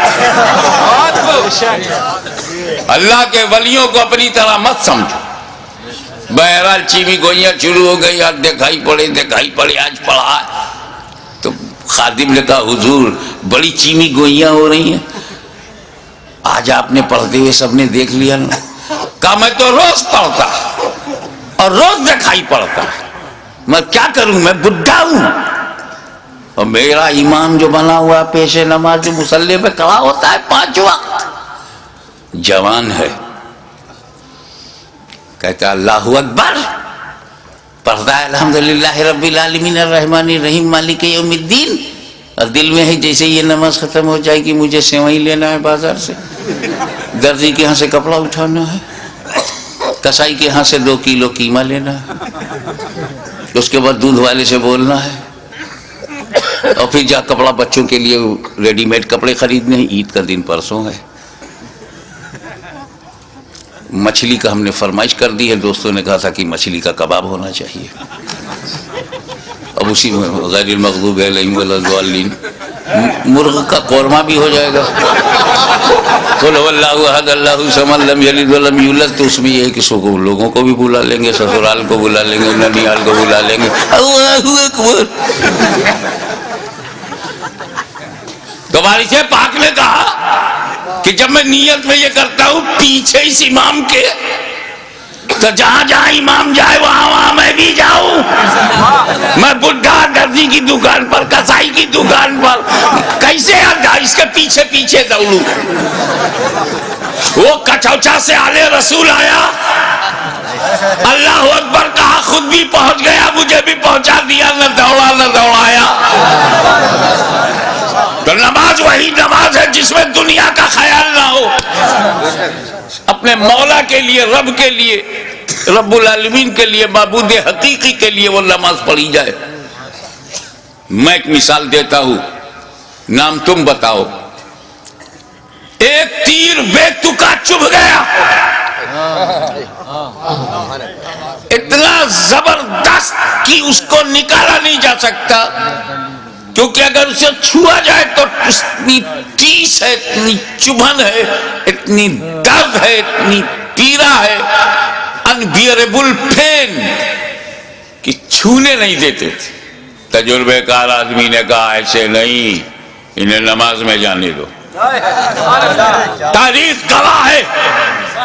اللہ کے ولیوں کو اپنی طرح مت سمجھو۔ بہرحال چیمی گوئیاں شروع ہو گئی، آج دکھائی پڑے، آج پڑھا۔ تو خادم نے کہا حضور بڑی چیمی گوئیاں ہو رہی ہیں، آج آپ نے پڑھتے ہوئے سب نے دیکھ لیا نا۔ کہا میں تو روز پڑھتا اور روز دکھائی پڑتا، میں کیا کروں، میں بڈھا ہوں اور میرا ایمان جو بنا ہوا پیش نماز جو مصلی پہ کھڑا ہوتا ہے 5 وقت، جوان ہے، کہتا ہے اللہ اکبر، پڑھتا ہے الحمدللہ رب العالمین الرحمن الرحیم مالک یوم الدین، اور دل میں ہے جیسے یہ نماز ختم ہو جائے گی مجھے سیوئی لینا ہے بازار سے، درزی کے ہاں سے کپڑا اٹھانا ہے، کسائی کے ہاں سے 2 کلو قیمہ لینا ہے، اس کے بعد دودھ والے سے بولنا ہے، اور پھر جا کپڑا بچوں کے لیے ریڈی میڈ کپڑے خریدنے ہیں، عید کا دن پرسوں ہے، مچھلی کا ہم نے فرمائش کر دی ہے، دوستوں نے کہا تھا کہ مچھلی کا کباب ہونا چاہیے، اب اسی میں غیر المغضوب علیہم ولا الضالین مرغ کا قورمہ بھی ہو جائے گا، قل هو اللہ احد اللہ الصمد لم یلد ولم یولد، تو اس میں یہ ہے کہ لوگوں کو بھی بلا لیں گے، سسرال کو بلا لیں گے، ننیال کو بلا لیں گے، اللہ اکبر۔ تو وارث پاک نے کہا کہ جب میں نیت میں یہ کرتا ہوں پیچھے اس امام کے، تو جہاں جہاں امام جائے وہاں وہاں میں بھی جاؤں، میں بڈھا درزی کی دکان پر، کسائی کی دکان پر، کیسے اس کے پیچھے پیچھے دوڑوں؟ وہ کچوچا سے آلے رسول آیا، اللہ اکبر کہا، خود بھی پہنچ گیا، مجھے بھی پہنچا دیا، نہ دوڑا نہ دوڑایا۔ تو نماز وہی نماز ہے جس میں دنیا کا خیال نہ ہو، اپنے مولا کے لیے، رب کے لیے، رب العالمین کے لیے، معبود حقیقی کے لیے وہ نماز پڑھی جائے۔ میں ایک مثال دیتا ہوں، نام تم بتاؤ۔ ایک تیر بے تکا چبھ گیا، اتنا زبردست کہ اس کو نکالا نہیں جا سکتا، کیونکہ اگر اسے چھوا جائے تو اتنی ٹیس ہے، اتنی چبھن ہے، اتنی درد ہے، اتنی پیرا ہے، انبیئربل پین، کہ چھونے نہیں دیتے تھے۔ تجربے کار آدمی نے کہا ایسے نہیں، انہیں نماز میں جانے دو۔ تاریخ گواہ ہے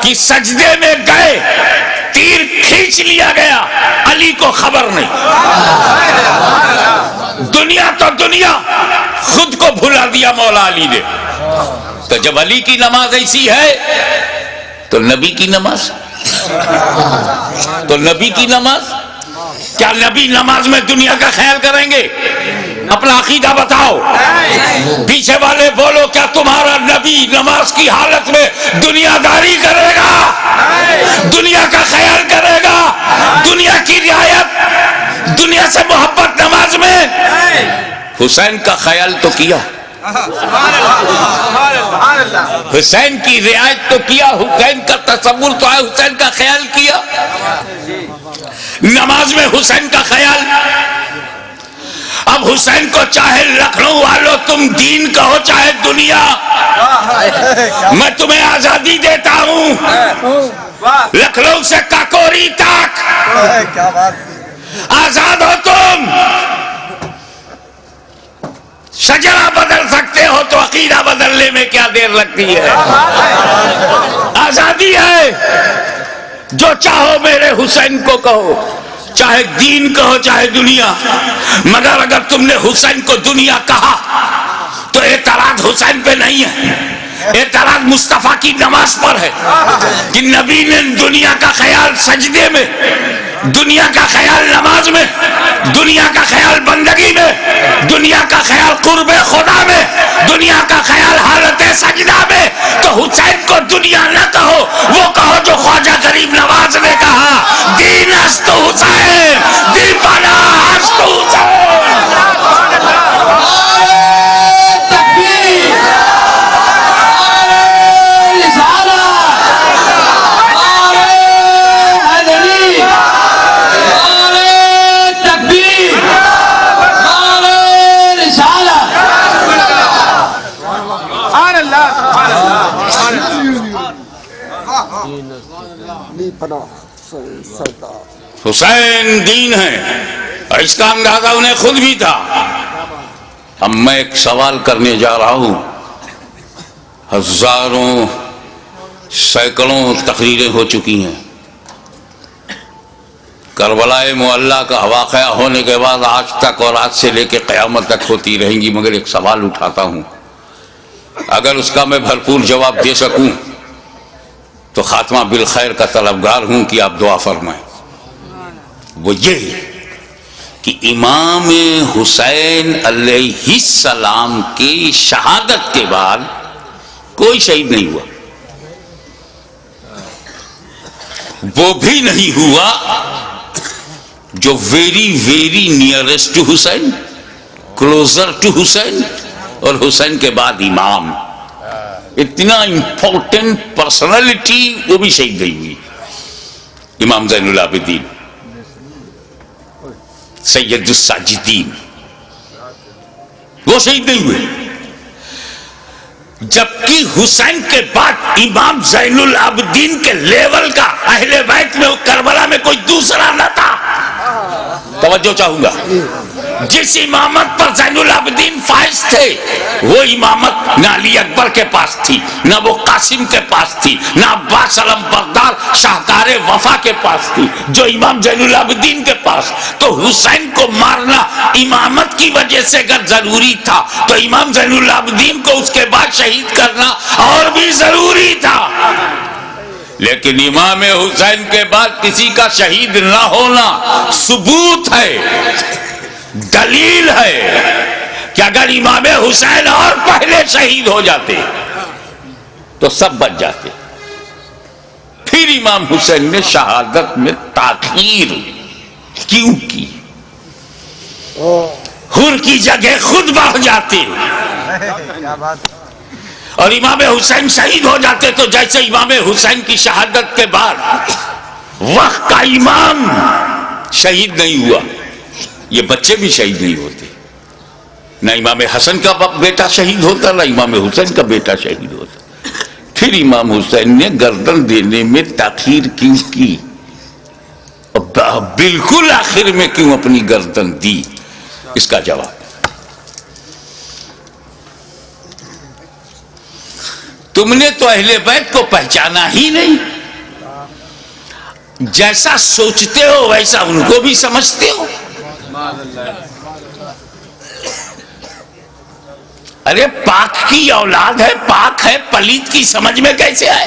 کہ سجدے میں گئے، تیر کھینچ لیا گیا، علی کو خبر نہیں۔ دنیا تو دنیا، خود کو بھلا دیا مولا علی نے۔ تو جب علی کی نماز ایسی ہے تو نبی کی نماز، تو نبی کی نماز، کیا نبی نماز میں دنیا کا خیال کریں گے؟ اپنا عقیدہ بتاؤ، پیچھے والے بولو، کیا تمہارا نبی نماز کی حالت میں دنیا داری کرے گا، دنیا کا خیال کرے گا، دنیا کی رعایت، دنیا سے محبت نماز میں؟ حسین کا خیال تو کیا، حسین کی رعایت تو کیا، حسین کا تصور تو ہے، حسین کا خیال کیا، نماز میں حسین کا خیال۔ اب حسین کو چاہے لکھنؤ والوں تم دین کہو چاہے دنیا، میں تمہیں آزادی دیتا ہوں، لکھنؤ سے کاکوری تک آزاد ہو تم، شجرہ بدل سکتے ہو تو عقیدہ بدلنے میں کیا دیر لگتی ہے؟ آزادی ہے، جو چاہو میرے حسین کو کہو، چاہے دین کہو چاہے دنیا، مگر اگر تم نے حسین کو دنیا کہا تو اعتراض حسین پہ نہیں ہے، اعتراض مصطفیٰ کی نماز پر ہے کہ نبی نے دنیا کا خیال سجدے میں، دنیا کا خیال نماز میں، دنیا کا خیال بندگی میں، دنیا کا خیال قرب خدا میں، دنیا کا خیال حالت سجدہ میں، تو حسین کو دنیا نہ کہو، وہ کہو جو خواجہ غریب نواز نے کہا، دین است حسین، دیپانا است حسین۔ حسین دین ہے، اور اس کا اندازہ انہیں خود بھی تھا۔ اب میں ایک سوال کرنے جا رہا ہوں، ہزاروں سینکڑوں تقریریں ہو چکی ہیں، کربلا معلیٰ کا واقعہ ہونے کے بعد آج تک اور آج سے لے کے قیامت تک ہوتی رہیں گی، مگر ایک سوال اٹھاتا ہوں، اگر اس کا میں بھرپور جواب دے سکوں تو خاتمہ بالخیر کا طلبگار ہوں کہ آپ دعا فرمائیں۔ وہ یہ کہ امام حسین علیہ السلام کی شہادت کے بعد کوئی شہید نہیں ہوا، وہ بھی نہیں ہوا جو very nearest to Hussain, closer to Hussain, اور حسین کے بعد امام، اتنا امپورٹنٹ پرسنالٹی وہ بھی شہید نہیں ہوئی۔ امام زین العابدین، سید الساجدین، وہ شہید نہیں ہوئے، جبکہ حسین کے بعد امام زین العابدین کے لیول کا اہل بیت میں کربلا میں کوئی دوسرا نہ تھا۔ توجہ چاہوں گا، جس امامت پر زین العابدین فائز تھے وہ امامت نہ علی اکبر کے پاس تھی، نہ وہ قاسم کے پاس تھی، نہ عباس علم بردار شاہکار وفا کے پاس تھی، جو امام زین العابدین کے پاس۔ تو حسین کو مارنا امامت کی وجہ سے اگر ضروری تھا تو امام زین العابدین کو اس کے بعد شہید کرنا اور بھی ضروری تھا۔ لیکن امام حسین کے بعد کسی کا شہید نہ ہونا ثبوت ہے، دلیل ہے کہ اگر امام حسین اور پہلے شہید ہو جاتے تو سب بچ جاتے۔ پھر امام حسین نے شہادت میں تاخیر کیوں کی؟ حر کی جگہ خود بڑھ جاتے اور امام حسین شہید ہو جاتے تو جیسے امام حسین کی شہادت کے بعد وقت کا امام شہید نہیں ہوا، یہ بچے بھی شہید نہیں ہوتے، نہ امام حسن کا بیٹا شہید ہوتا نہ امام حسین کا بیٹا شہید ہوتا۔ پھر امام حسین نے گردن دینے میں تاخیر کیوں کی؟ بالکل آخر میں کیوں اپنی گردن دی؟ اس کا جواب تم نے تو اہل بیت کو پہچانا ہی نہیں، جیسا سوچتے ہو ویسا ان کو بھی سمجھتے ہو۔ ارے پاک کی اولاد ہے، پاک ہے، پلیت کی سمجھ میں کیسے آئے؟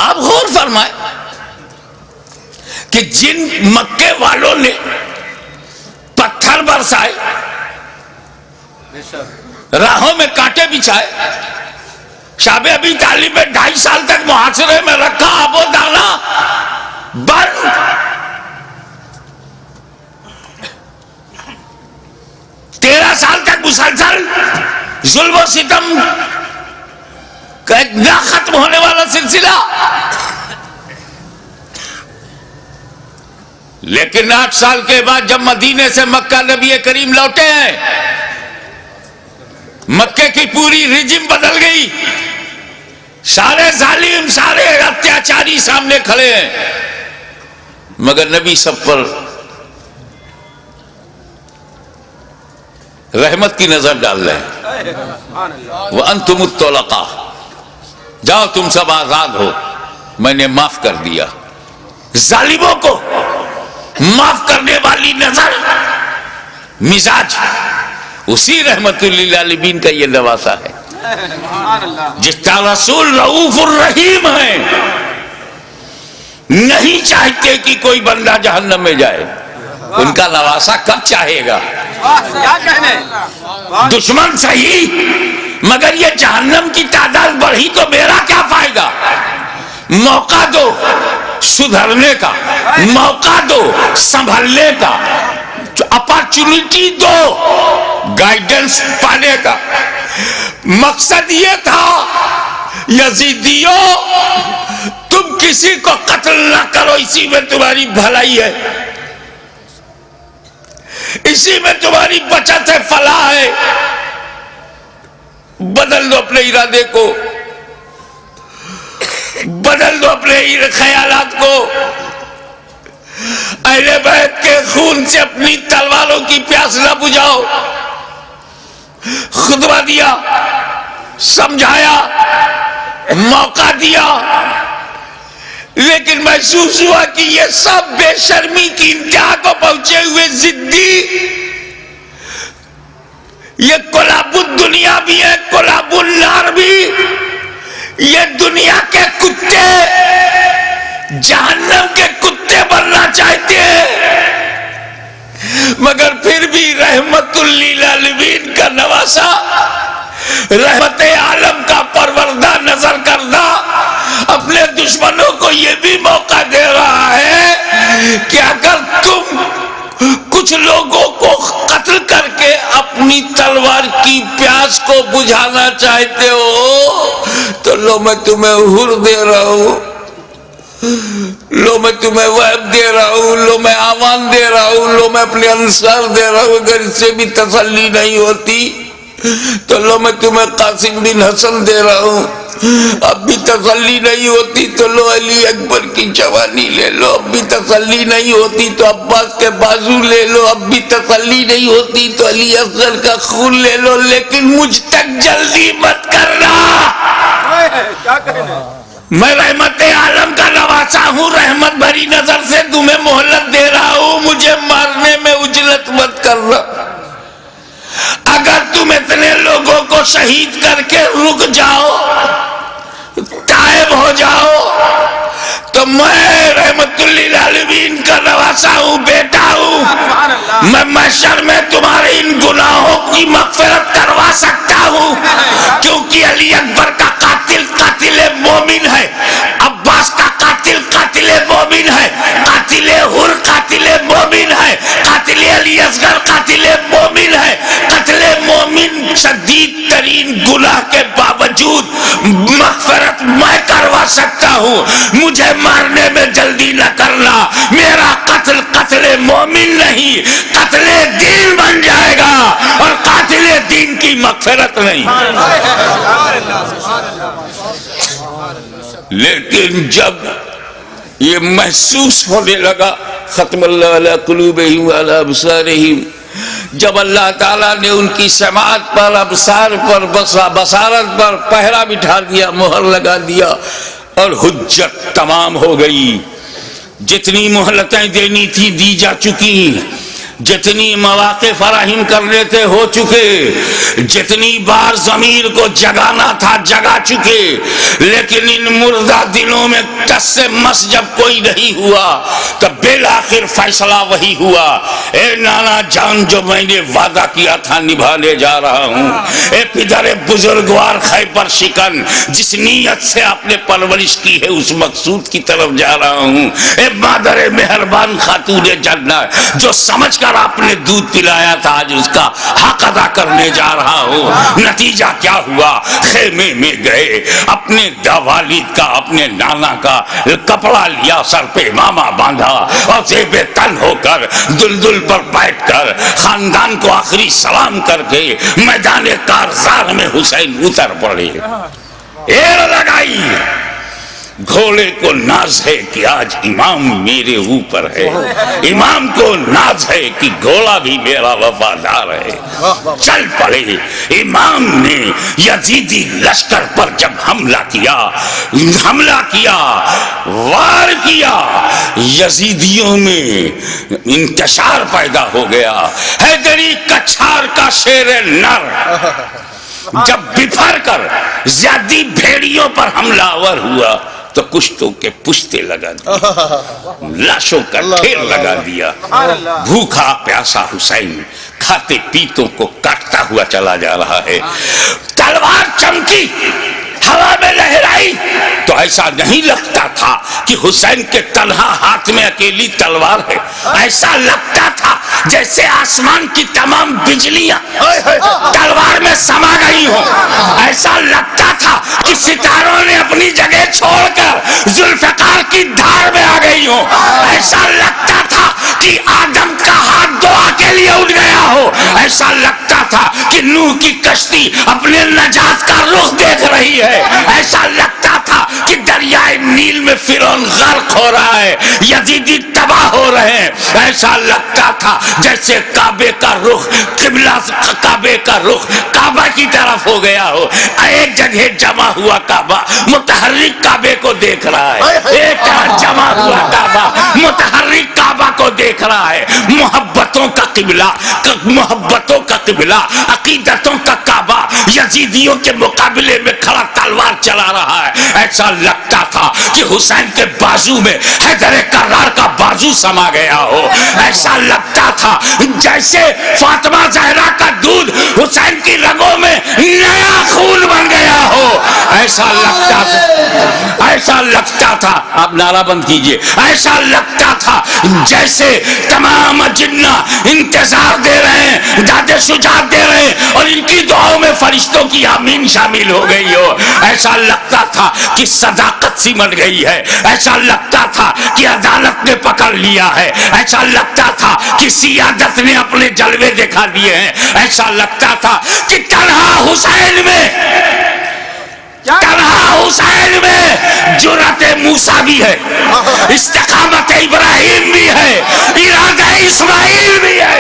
آپ غور فرمائیں کہ جن مکے والوں نے پتھر برسائے، راہوں میں کانٹے بچھائے، شاب ابی طالب میں 2.5 سال تک محاصرے میں رکھا، آب و دانا بند، 13 سال تک مسلسل ظلم و ستم کا ایک نہ ختم ہونے والا سلسلہ، لیکن 8 سال کے بعد جب مدینے سے مکہ نبی کریم لوٹے ہیں، مکے کی پوری ریجم بدل گئی، سارے ظالم، سارے اتیاچاری سامنے کھڑے ہیں، مگر نبی سب پر رحمت کی نظر ڈال رہے ہیں۔ وَأَنْتُمُ الطُّلَقَاءُ، جاؤ تم سب آزاد ہو، میں نے معاف کر دیا۔ ظالموں کو معاف کرنے والی نظر، مزاج، اسی رحمت للعالمین کا یہ نواسا ہے، جس کا رسول رؤوف الرحیم ہے، نہیں چاہتے کہ کوئی بندہ جہنم میں جائے، ان کا نواسا کب چاہے گا؟ کیا کہنے؟ دشمن صحیح، مگر یہ جہنم کی تعداد بڑھی تو میرا کیا فائدہ؟ موقع دو سدھرنے کا، موقع دو سنبھلنے کا، اپارچونٹی دو گائیڈنس پانے کا۔ مقصد یہ تھا یزیدیوں تم کسی کو قتل نہ کرو، اسی میں تمہاری بھلائی ہے، اسی میں تمہاری بچت ہے، فلاح ہے۔ بدل دو اپنے ارادے کو، بدل دو اپنے خیالات کو، اہل بیت کے خون سے اپنی تلواروں کی پیاس نہ بجھاؤ۔ خطبہ دیا، سمجھایا، موقع دیا، لیکن محسوس ہوا کہ یہ سب بے شرمی کی انتہا کو پہنچے ہوئے ضدی، یہ کلاب الدنیا بھی ہے، کلاب النار بھی، یہ دنیا کے کتے جہنم کے کتے بننا چاہتے ہیں، مگر پھر بھی رحمت للعالمین کا نواسا، رحمت عالم کا پروردہ نظر کردہ اپنے دشمنوں کو یہ بھی موقع دے رہا ہے کہ اگر تم کچھ لوگوں کو قتل کر کے اپنی تلوار کی پیاس کو بجھانا چاہتے ہو تو لو میں تمہیں حر دے رہا ہوں، لو میں تمہیں وہب دے رہا ہوں، لو میں آمان دے رہا ہوں، لو میں اپنے انصار دے رہا ہوں۔ اگر اس سے بھی تسلی نہیں ہوتی تو لو میں تمہیں قاسم بن حسن دے رہا ہوں، اب بھی تسلی نہیں ہوتی تو لو علی اکبر کی جوانی لے لو، اب بھی تسلی نہیں ہوتی تو عباس کے بازو لے لو، اب بھی تسلی نہیں ہوتی تو علی اصغر کا خون لے لو، لیکن مجھ تک جلدی مت کرنا۔ کیا کہنے؟ میں رحمت عالم کا نواسا ہوں، رحمت بھری نظر سے تمہیں مہلت دے رہا ہوں، مجھے مارنے میں اجلت مت کرنا۔ اگر تم اتنے لوگوں کو شہید کر کے رک جاؤ، تائب ہو جاؤ، تو میں رحمت للعالمین کا نواسا ہوں، بیٹا ہوں، میں محشر میں تمہارے ان گناہوں کی مغفرت کروا سکتا ہوں، کیونکہ علی اکبر کا قاتل قاتل مومن ہے، عباس کا قاتل قاتل مومن ہے، قاتل حر قاتل مومن ہے، قاتل علی اصغر قاتل مومن ہے۔ قتل مومن شدید ترین گناہ کے باوجود مغفرت میں کروا سکتا ہوں، مجھے مارنے میں جلدی نہ کرنا، میرا قتل قتل مومن نہیں قتل دین بن جائے گا، اور قاتل دین کی مغفرت نہیں۔ لیکن جب یہ محسوس ہونے لگا، ختم اللہ علی قلوبہم وعلی ابصارہم، جب اللہ تعالیٰ نے ان کی سماعت پر، ابصار پر، بصارت پر پہرا بٹھا دیا، مہر لگا دیا، اور حجت تمام ہو گئی، جتنی مہلتیں دینی تھی دی جا چکی، جتنی مواقع فراہم کرنے تھے ہو چکے، جتنی بار ضمیر کو جگانا تھا جگا چکے، لیکن ان مردہ دلوں میں ٹس سے مس جب کوئی نہیں ہوا تب بالآخر فیصلہ وہی ہوا، اے نانا جان جو میں نے وعدہ کیا تھا نبھانے جا رہا ہوں، اے پدر بزرگوار خیبر شکن جس نیت سے آپ نے پرورش کی ہے اس مقصود کی طرف جا رہا ہوں، اے مادر مہربان خاتون جنت جو سمجھ کر آپ نے دودھ پلایا تھا آج اس کا حق ادا کرنے جا رہا ہوں۔ نتیجہ کیا ہوا؟ خیمے میں گئے، اپنے والد کا اپنے نانا کا کپڑا لیا، سر پہ امامہ باندھا، اور زیب تن ہو کر دلدل پر بیٹھ کر خاندان کو آخری سلام کر کے میدان کارزار میں حسین اتر پڑے، ایر لگائی۔ گھوڑے کو ناز ہے کہ آج امام میرے اوپر ہے، امام کو ناز ہے کہ گھوڑا بھی میرا وفادار ہے۔ چل پڑے، امام نے یزیدی لشکر پر جب حملہ کیا، وار کیا، یزیدیوں میں انتشار پیدا ہو گیا۔ حیدری کچھار کا شیر نر جب بفر کر زیادی بھیڑیوں پر حملہ آور ہوا تو کشتوں کے پشتے لگا دیا، لاشوں کا ڈھیر لگا دیا۔ بھوکا پیاسا حسین کھاتے پیتوں کو کاٹتا ہوا چلا جا رہا ہے، تلوار چمکی، ہوا میں لہرائی تو ایسا نہیں لگتا تھا کہ حسین کے تنہا ہاتھ میں اکیلی تلوار ہے، ایسا لگتا تھا جیسے آسمان کی تمام بجلیاں تلوار میں سما گئی ہوں، ایسا لگتا تھا کہ ستاروں نے اپنی جگہ چھوڑ کر ذوالفقار کی دھار میں آ گئی ہوں، ایسا لگتا تھا کہ آدم کا ہاتھ دعا کے لیے اٹھ گیا ہو، ایسا لگتا تھا کہ نوح کی کشتی اپنے نجات کا رخ دیکھ رہی ہے، ایسا لگتا تھا کہ دریائے نیل میں فرعون غرق ہو رہا ہے، یزیدی تباہ ہو رہے ہیں، ایسا لگتا تھا جیسے کعبے کا رخ قبلہ، کعبے کا رخ کعبہ کی طرف ہو گیا ہو، ایک جگہ جمع ہوا کعبہ متحرک کعبے کو دیکھ رہا ہے، ایک جمع ہوا کعبہ متحرک کعبہ کو دیکھ رہا ہے، محبتوں کا قبلہ، محبتوں کا قبلہ، عقیدتوں کا کعبہ یزیدیوں کے مقابلے میں کھڑا تلوار چلا رہا ہے۔ ایسا لگتا تھا کہ حسین کے بازو میں حیدر کرار کا بازو سما گیا ہو، ایسا لگتا تھا جیسے فاطمہ زہرا کا دودھ حسین کی رگوں میں نیا خون بن گیا ہو، ایسا لگتا تھا، ایسا لگتا تھا، آپ نعرہ بند کیجئے، ایسا لگتا تھا جیسے تمام جنہ انتظار دے رہے ہیں، داد شجاعت دے رہے ہیں اور ان کی دعاؤں میں فرشتوں کی آمین شامل ہو گئی ہو، ایسا لگتا تھا کہ صداقت سمٹ گئی ہے، ایسا لگتا تھا کہ عدالت نے پکڑ لیا ہے، ایسا لگتا تھا کہ سیادت نے اپنے جلوے دکھا دیے ہیں، ایسا لگتا تھا کہ تنہا حسین میں، تنہا حسین میں جرأت موسیٰ بھی ہے، استقامت ابراہیم بھی ہے، ارادہ اسماعیل بھی ہے۔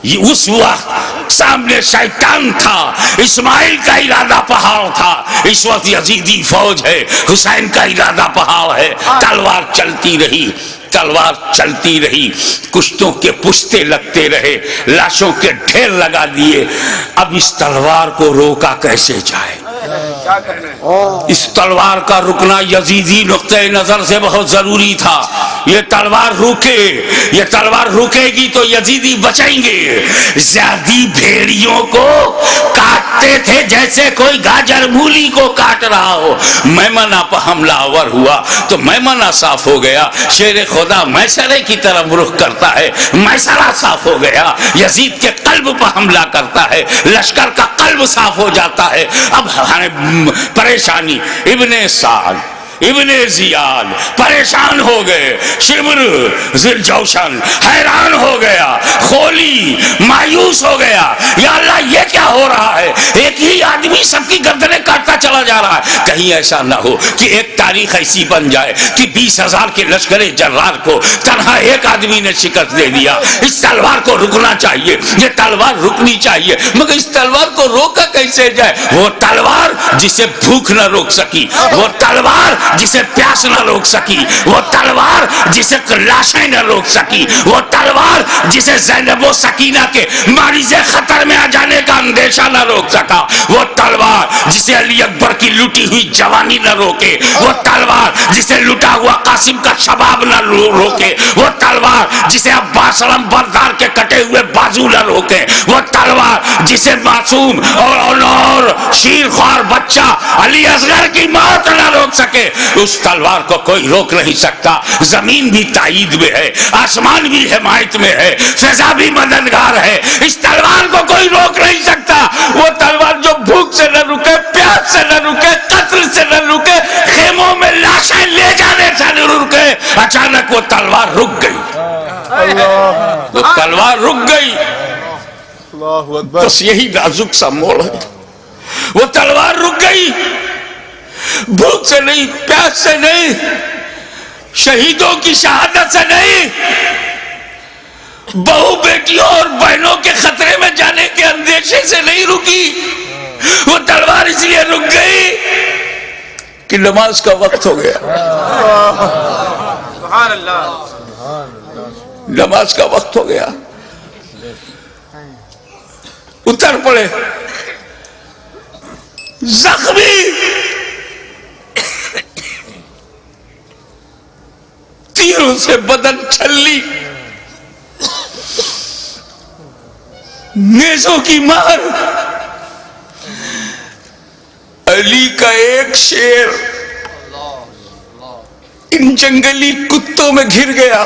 اس وقت سامنے شیطان تھا، اسماعیل کا ارادہ پہاڑ تھا، اس وقت یزیدی فوج ہے، حسین کا ارادہ پہاڑ ہے، تلوار چلتی رہی، تلوار چلتی رہی، کشتوں کے پشتے لگتے رہے، لاشوں کے ڈھیر لگا دیے، اب اس تلوار کو روکا کیسے جائے؟ اس تلوار کا رکنا یزیدی نقطہ نظر سے بہت ضروری تھا، یہ تلوار روکے، یہ تلوار روکے گی تو یزیدی بچیں گے۔ زیادی بھیڑیوں کو کاٹتے تھے جیسے کوئی گاجر مولی کو کاٹ رہا ہو، میمنہ پر حملہ آور ہوا تو میمنہ صاف ہو گیا، شیر خدا میسرے کی طرف رخ کرتا ہے، میسرہ صاف ہو گیا، یزید کے قلب پر حملہ کرتا ہے، لشکر کا قلب صاف ہو جاتا ہے۔ اب پریشانی، ابن سعد، ابن زیاد پریشان ہو گئے، شمر ذوالجوشن حیران ہو گیا، خولی مایوس ہو گیا، یا اللہ یہ کیا ہو رہا ہے، ایک ہی آدمی سب کی گردنیں کاٹتا چلا جا رہا ہے، کہیں ایسا نہ ہو کہ ایک تاریخ ایسی بن جائے کہ 20,000 کے لشکر جرار کو تنہا ایک آدمی نے شکست دے دیا۔ اس تلوار کو رکنا چاہیے، یہ تلوار رکنی چاہیے، مگر اس تلوار کو روکا کیسے جائے؟ وہ تلوار جسے بھوک نہ روک سکی، وہ تلوار جسے پیاس نہ روک سکی، وہ تلوار جسے لاشیں نہ روک سکی، وہ تلوار جسے زینب و سکینہ کے مریض خطر میں آ جانے کا اندیشہ نہ روک سکا، وہ تلوار جسے علی اکبر کی لٹی ہوئی جوانی نہ روکے، وہ تلوار جسے لٹا ہوا قاسم کا شباب نہ روکے، وہ تلوار جسے عباس علم بردار کے کٹے ہوئے بازو نہ روکے، وہ تلوار جسے معصوم اور شیر خوار بچہ علی اصغر کی موت نہ روک سکے، اس تلوار کو کوئی روک نہیں سکتا۔ زمین بھی تائید میں ہے، آسمان بھی حمایت میں ہے، فضا بھی مددگار ہے، اس تلوار کو کوئی روک نہیں سکتا۔ وہ تلوار جو بھوک سے نہ رکے، پیاس سے نہ رکے، قتل سے نہ رکے، خیموں میں لاشیں لے جانے سے نہ رکے، اچانک وہ تلوار رک گئی، وہ تلوار رک گئی۔ بس یہی نازک سا موڑ ہے، وہ تلوار رک گئی، بھوک سے نہیں، پیاس سے نہیں، شہیدوں کی شہادت سے نہیں، بہو بیٹیوں اور بہنوں کے خطرے میں جانے کے اندیشے سے نہیں رکی، وہ تلوار اس لیے رک گئی کہ نماز کا وقت ہو گیا، سبحان اللہ، نماز کا وقت ہو گیا، اتر پڑے زخمی، تیروں سے بدن چھلی، نیزوں کی مار، علی کا ایک شیر ان جنگلی کتوں میں گھر گیا۔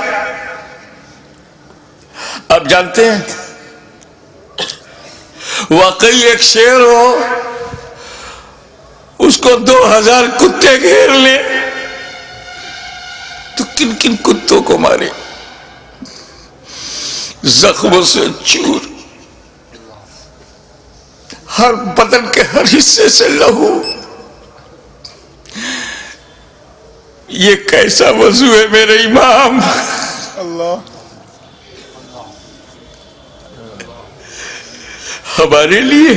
آپ جانتے ہیں واقعی ایک شیر ہو، اس کو 2000 کتے گھیر لے تو کن کن کتوں کو مارے، زخموں سے چور، ہر بدن کے ہر حصے سے لہو. یہ کیسا وضو ہے میرے امام؟ اللہ ہمارے لیے،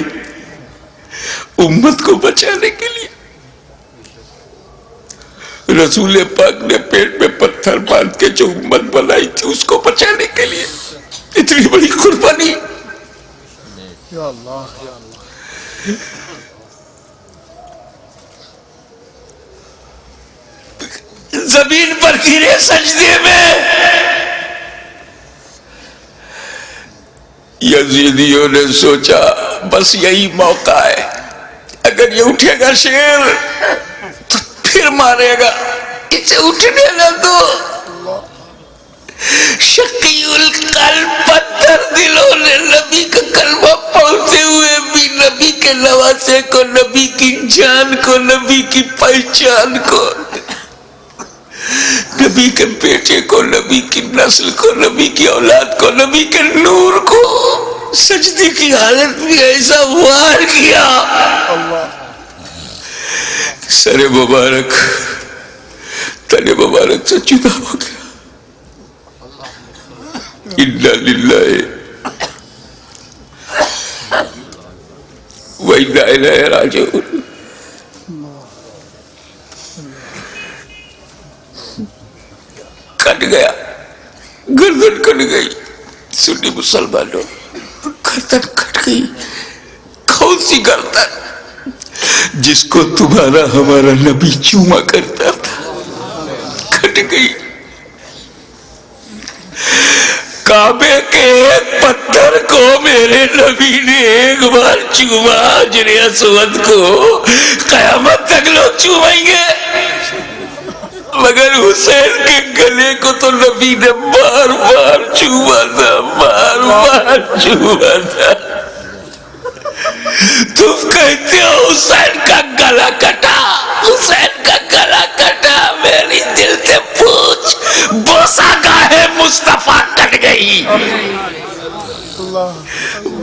امت کو بچانے کے لیے رسول پاک نے پیٹ میں پتھر باندھ کے جو امت بنائی تھی اس کو بچانے کے لیے اتنی بڑی قربانی. یا اللہ یا اللہ. زمین پر گرے سجدے میں. یزیدیوں نے سوچا بس یہی موقع ہے، اگر یہ اٹھے گا شیر تو پھر مارے گا، اسے اٹھنے نہ دو. شقی القلب پتھر دلوں نے نبی کا کلمہ پڑھتے ہوئے بھی نبی کے نواسے کو، نبی کی جان کو، نبی کی پہچان کو، نبی کے بیٹے کو، نبی کی نسل کو، نبی کی اولاد کو، نبی کے نور کو سجدے کی حالت میں ایسا وار کیا. سر مبارک تن مبارک سے جدا ہو گیا. انا للہ و انا الیہ راجعون. کٹ گیا، گردن کٹ گئی. سنی مسلمانوں، گردن کٹ گئی. کون سی گردن؟ جس کو تمہارا ہمارا نبی چوما کرتا تھا، کٹ گئی. کعبے کے ایک پتھر کو میرے نبی نے ایک بار چوما، حجر اسود کو قیامت تک لوگ چومیں گے، مگر حسین کے گلے کو تو نبی نے بار بار چوما تھا، بار بار چوما تھا. تم کہتے ہو حسین کا گلا کٹا، حسین کا گلا کٹا. میری دل سے پوچھ، بوسا گاہے مصطفیٰ کٹ گئی،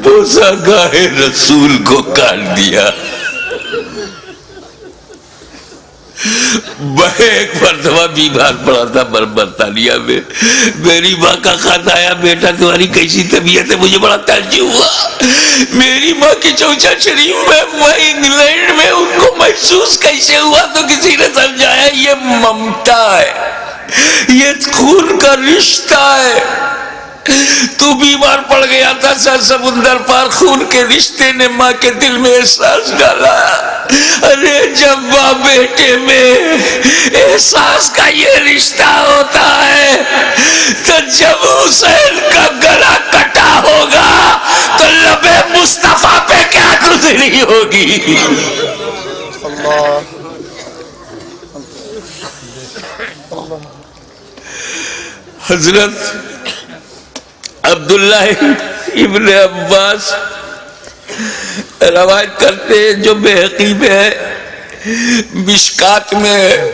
بوسا گاہے رسول کو کاٹ دیا. میں ایک مرتبہ بیمار پڑا تھا برطانیہ میں. میری ماں کا خط آیا، بیٹا تمہاری کیسی طبیعت ہے؟ مجھے بڑا تعجب ہوا. میری ماں کی چوچا شریف میں، وہ انگلینڈ میں، ان کو محسوس کیسے ہوا؟ تو کسی نے سمجھایا یہ ممتا ہے، یہ خون کا رشتہ ہے. تو بیمار پڑ گیا تھا، سر سمندر پار خون کے رشتے نے ماں کے دل میں احساس ڈالا. ارے جب ماں بیٹے میں احساس کا یہ رشتہ ہوتا ہے تو جب حسین کا گلا کٹا ہوگا تو لب مصطفیٰ پہ کیا گزری ہوگی. حضرت عبداللہ ابن عباس روایت کرتے ہیں، جو بحقی میں ہے، مشکات میں ہے،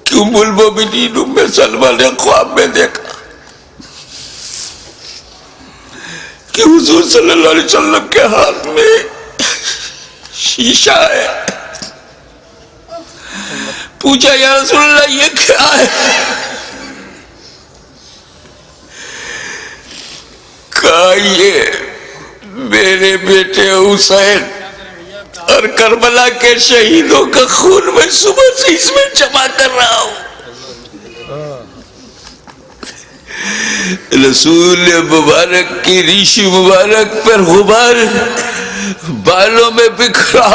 کہ ام المومنین ام سلمہ نے خواب میں دیکھا کہ حضور صلی اللہ علیہ وسلم کے ہاتھ میں شیشہ ہے. پوچھا یا رسول اللہ یہ کیا ہے؟ کہا یہ میرے بیٹے حسین اور کربلا کے شہیدوں کا خون میں صبح سے اس میں جمع کر رہا ہوں. رسول مبارک کی ریش مبارک پر غبار بالوں میں بکھرا،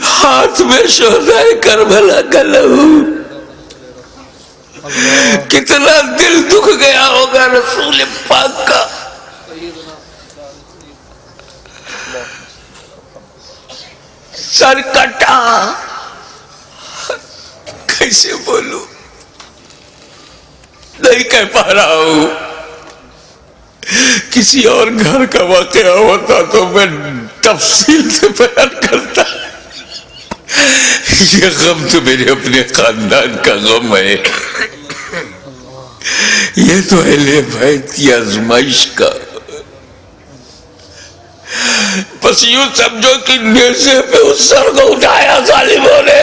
ہاتھ میں شہدائے کربلا کا لہو. کتنا دل دکھ گیا ہوگا رسول پاک کا. سر کٹا، کیسے بولوں، نہیں کہہ پا رہا ہوں. کسی اور گھر کا واقعہ ہوتا تو میں تفصیل سے بیان کرتا. یہ غم تو میرے اپنے خاندان کا غم ہے. یہ تو اہل بیت کی آزمائش کا، بس یوں سمجھو کہ نیزے پہ اس سر کو اٹھایا ظالموں نے،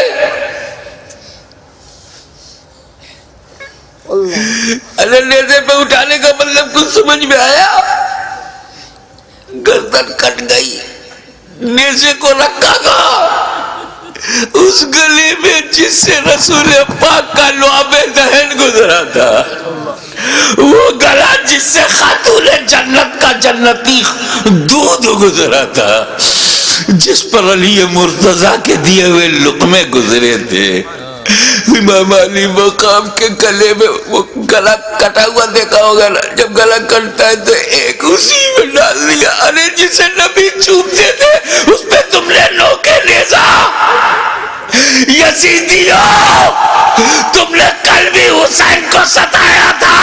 ارے نیزے پہ اٹھانے کا مطلب کچھ سمجھ میں آیا؟ گردن کٹ گئی، نیزے کو رکھا گا اس گلے میں جس سے رسول پاک کا لعاب دہن گزرا تھا، وہ گلا جس سے خاتون جنت کا جنتی دودھ گزرا تھا، جس پر علی مرتضیٰ کے دیے ہوئے لقمے گزرے تھے۔ امام علی مقام کے گلے میں وہ گلا کٹا ہوا دیکھا ہوگا نا، جب گلا کٹتا ہے تو ایک اسی میں ڈال دیا، ارے جسے نبی چومتے تھے اس پہ تم نے نوکے نیزا، یزیدیوں تم نے کل بھی حسین کو ستایا تھا،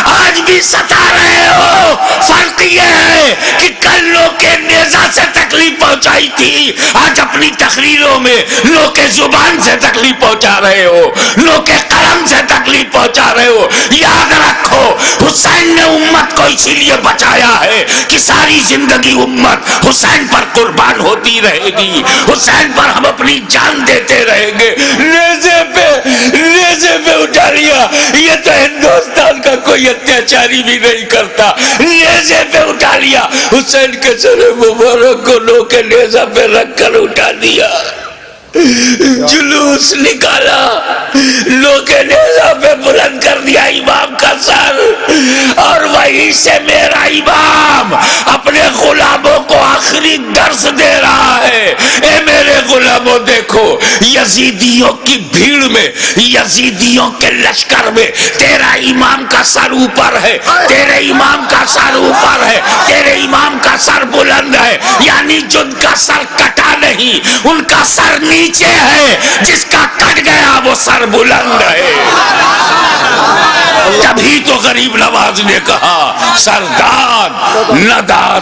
آج بھی ستا رہے ہو، فرق یہ ہے کہ کل نوکے نیزا سے تکلیف پہنچائی تھی، آج اپنی تقریروں میں نوکے زبان سے تکلیف پہنچا رہے ہو، نوکے قلم سے تکلیف پہنچا رہے ہو۔ یاد رکھو حسین نے امت کو اسی لیے بچایا ہے کہ ساری زندگی امت حسین پر قربان ہوتی رہے گی، حسین پر ہم اپنی جان دیتے رہیں گے۔ نیزے پہ اٹھا لیا، یہ تو ہندوستان کا کوئی اتیاچاری بھی نہیں کرتا، نیزے پہ اٹھا لیا، حسین کے سر مبارک کو نوکے نیزہ پہ رکھ کر اٹھا دیا، جلوس نکالا، نوکے نیزہ پہ بلند کر دیا امام کا سر، اور وہیں سے میرا امام اپنے غلاموں کو آخری درس دے رہا ہے۔ اے میرے غلاموں دیکھو، یزیدیوں کی بھیڑ میں، یزیدیوں کے لشکر میں تیرا امام کا سر اوپر ہے، تیرے امام کا سر اوپر ہے، تیرے امام کا سر بلند ہے، یعنی جن کا سر کٹا نہیں ان کا سر نیچے ہے، جس کا کٹ گیا وہ سر بلند ہے۔ تبھی تو غریب نواز نے کہا سرداد نداد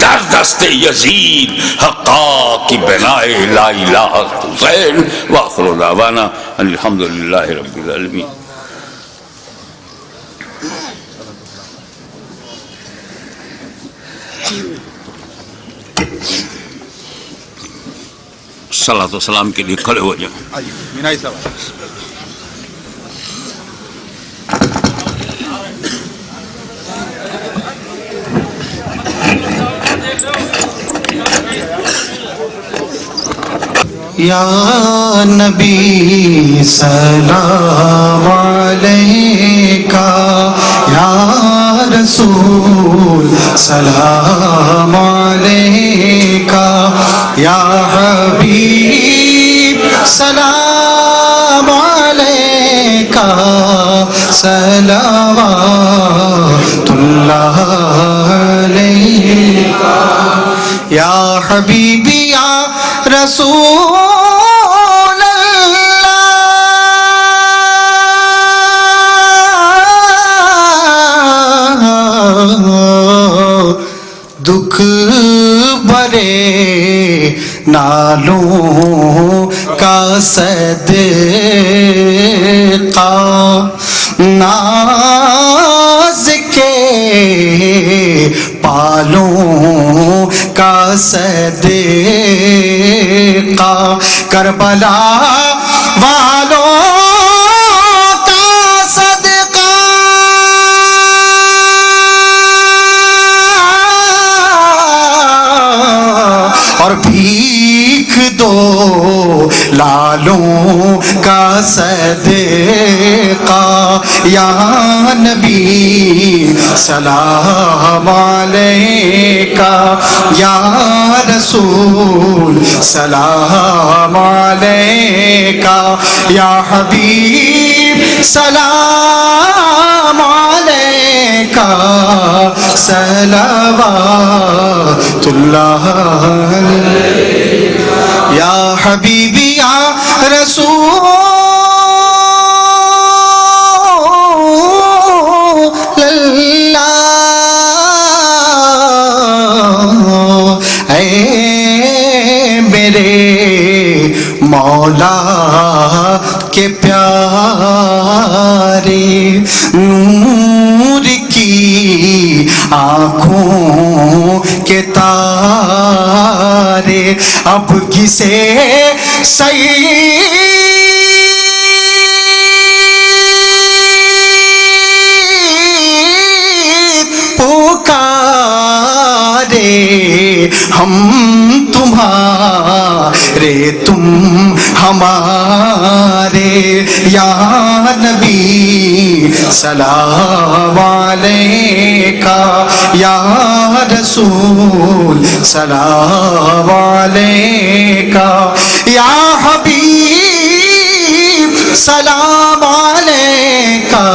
در دست یزید حقا کی بنائے لا الہ حسین وآخر دعوانا الحمدللہ رب العالمین۔ صلاۃ و سلام کے لیے کھڑے ہو جائیں۔ مینائی صاحب یا نبی سلام علیکہ، یا رسول سلام علیکہ، یا حبیب سلام علیکہ، صلوات اللہ علیکہ، یا حبیبی یا رسول دکھ بھرے نالوں کا صدقہ، ناز کے پالوں کا صدقہ، کربلا والوں کا صدقہ، اور بھیک دو لالوں کا صدقہ، یا نبی سلام علیکہ، یا رسول سلام علیکہ، یا حبیب سلام علیکہ، صلوات اللہ علیکہ، یا حبیبی یا رسول اللہ، اے میرے مولا کے پیارے نور کی آنکھوں کے تارے اب کسے پکارے ہم تمہارے تم ہمارے یا نبی سلام علیکہ یا رسول سلام علیکہ یا حبیب سلام علیکہ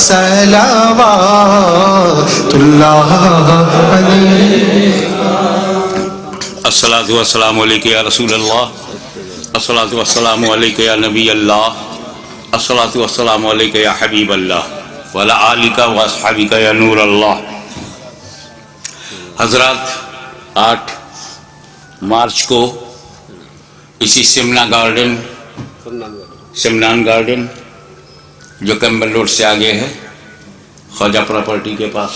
صلوات اللہ علیہ الصلاۃ والسلام علیکہ یا رسول اللہ، الصلاۃ والسلام علیکہ یا نبی اللہ، الصلاۃ والسلام علیکہ یا حبیب اللہ وعلی آلکہ واصحابکہ یا نور اللہ۔ حضرات، 8 مارچ کو اسی سمنان گارڈن جو کیمبل روڈ سے آگے ہے، خواجہ پراپرٹی کے پاس،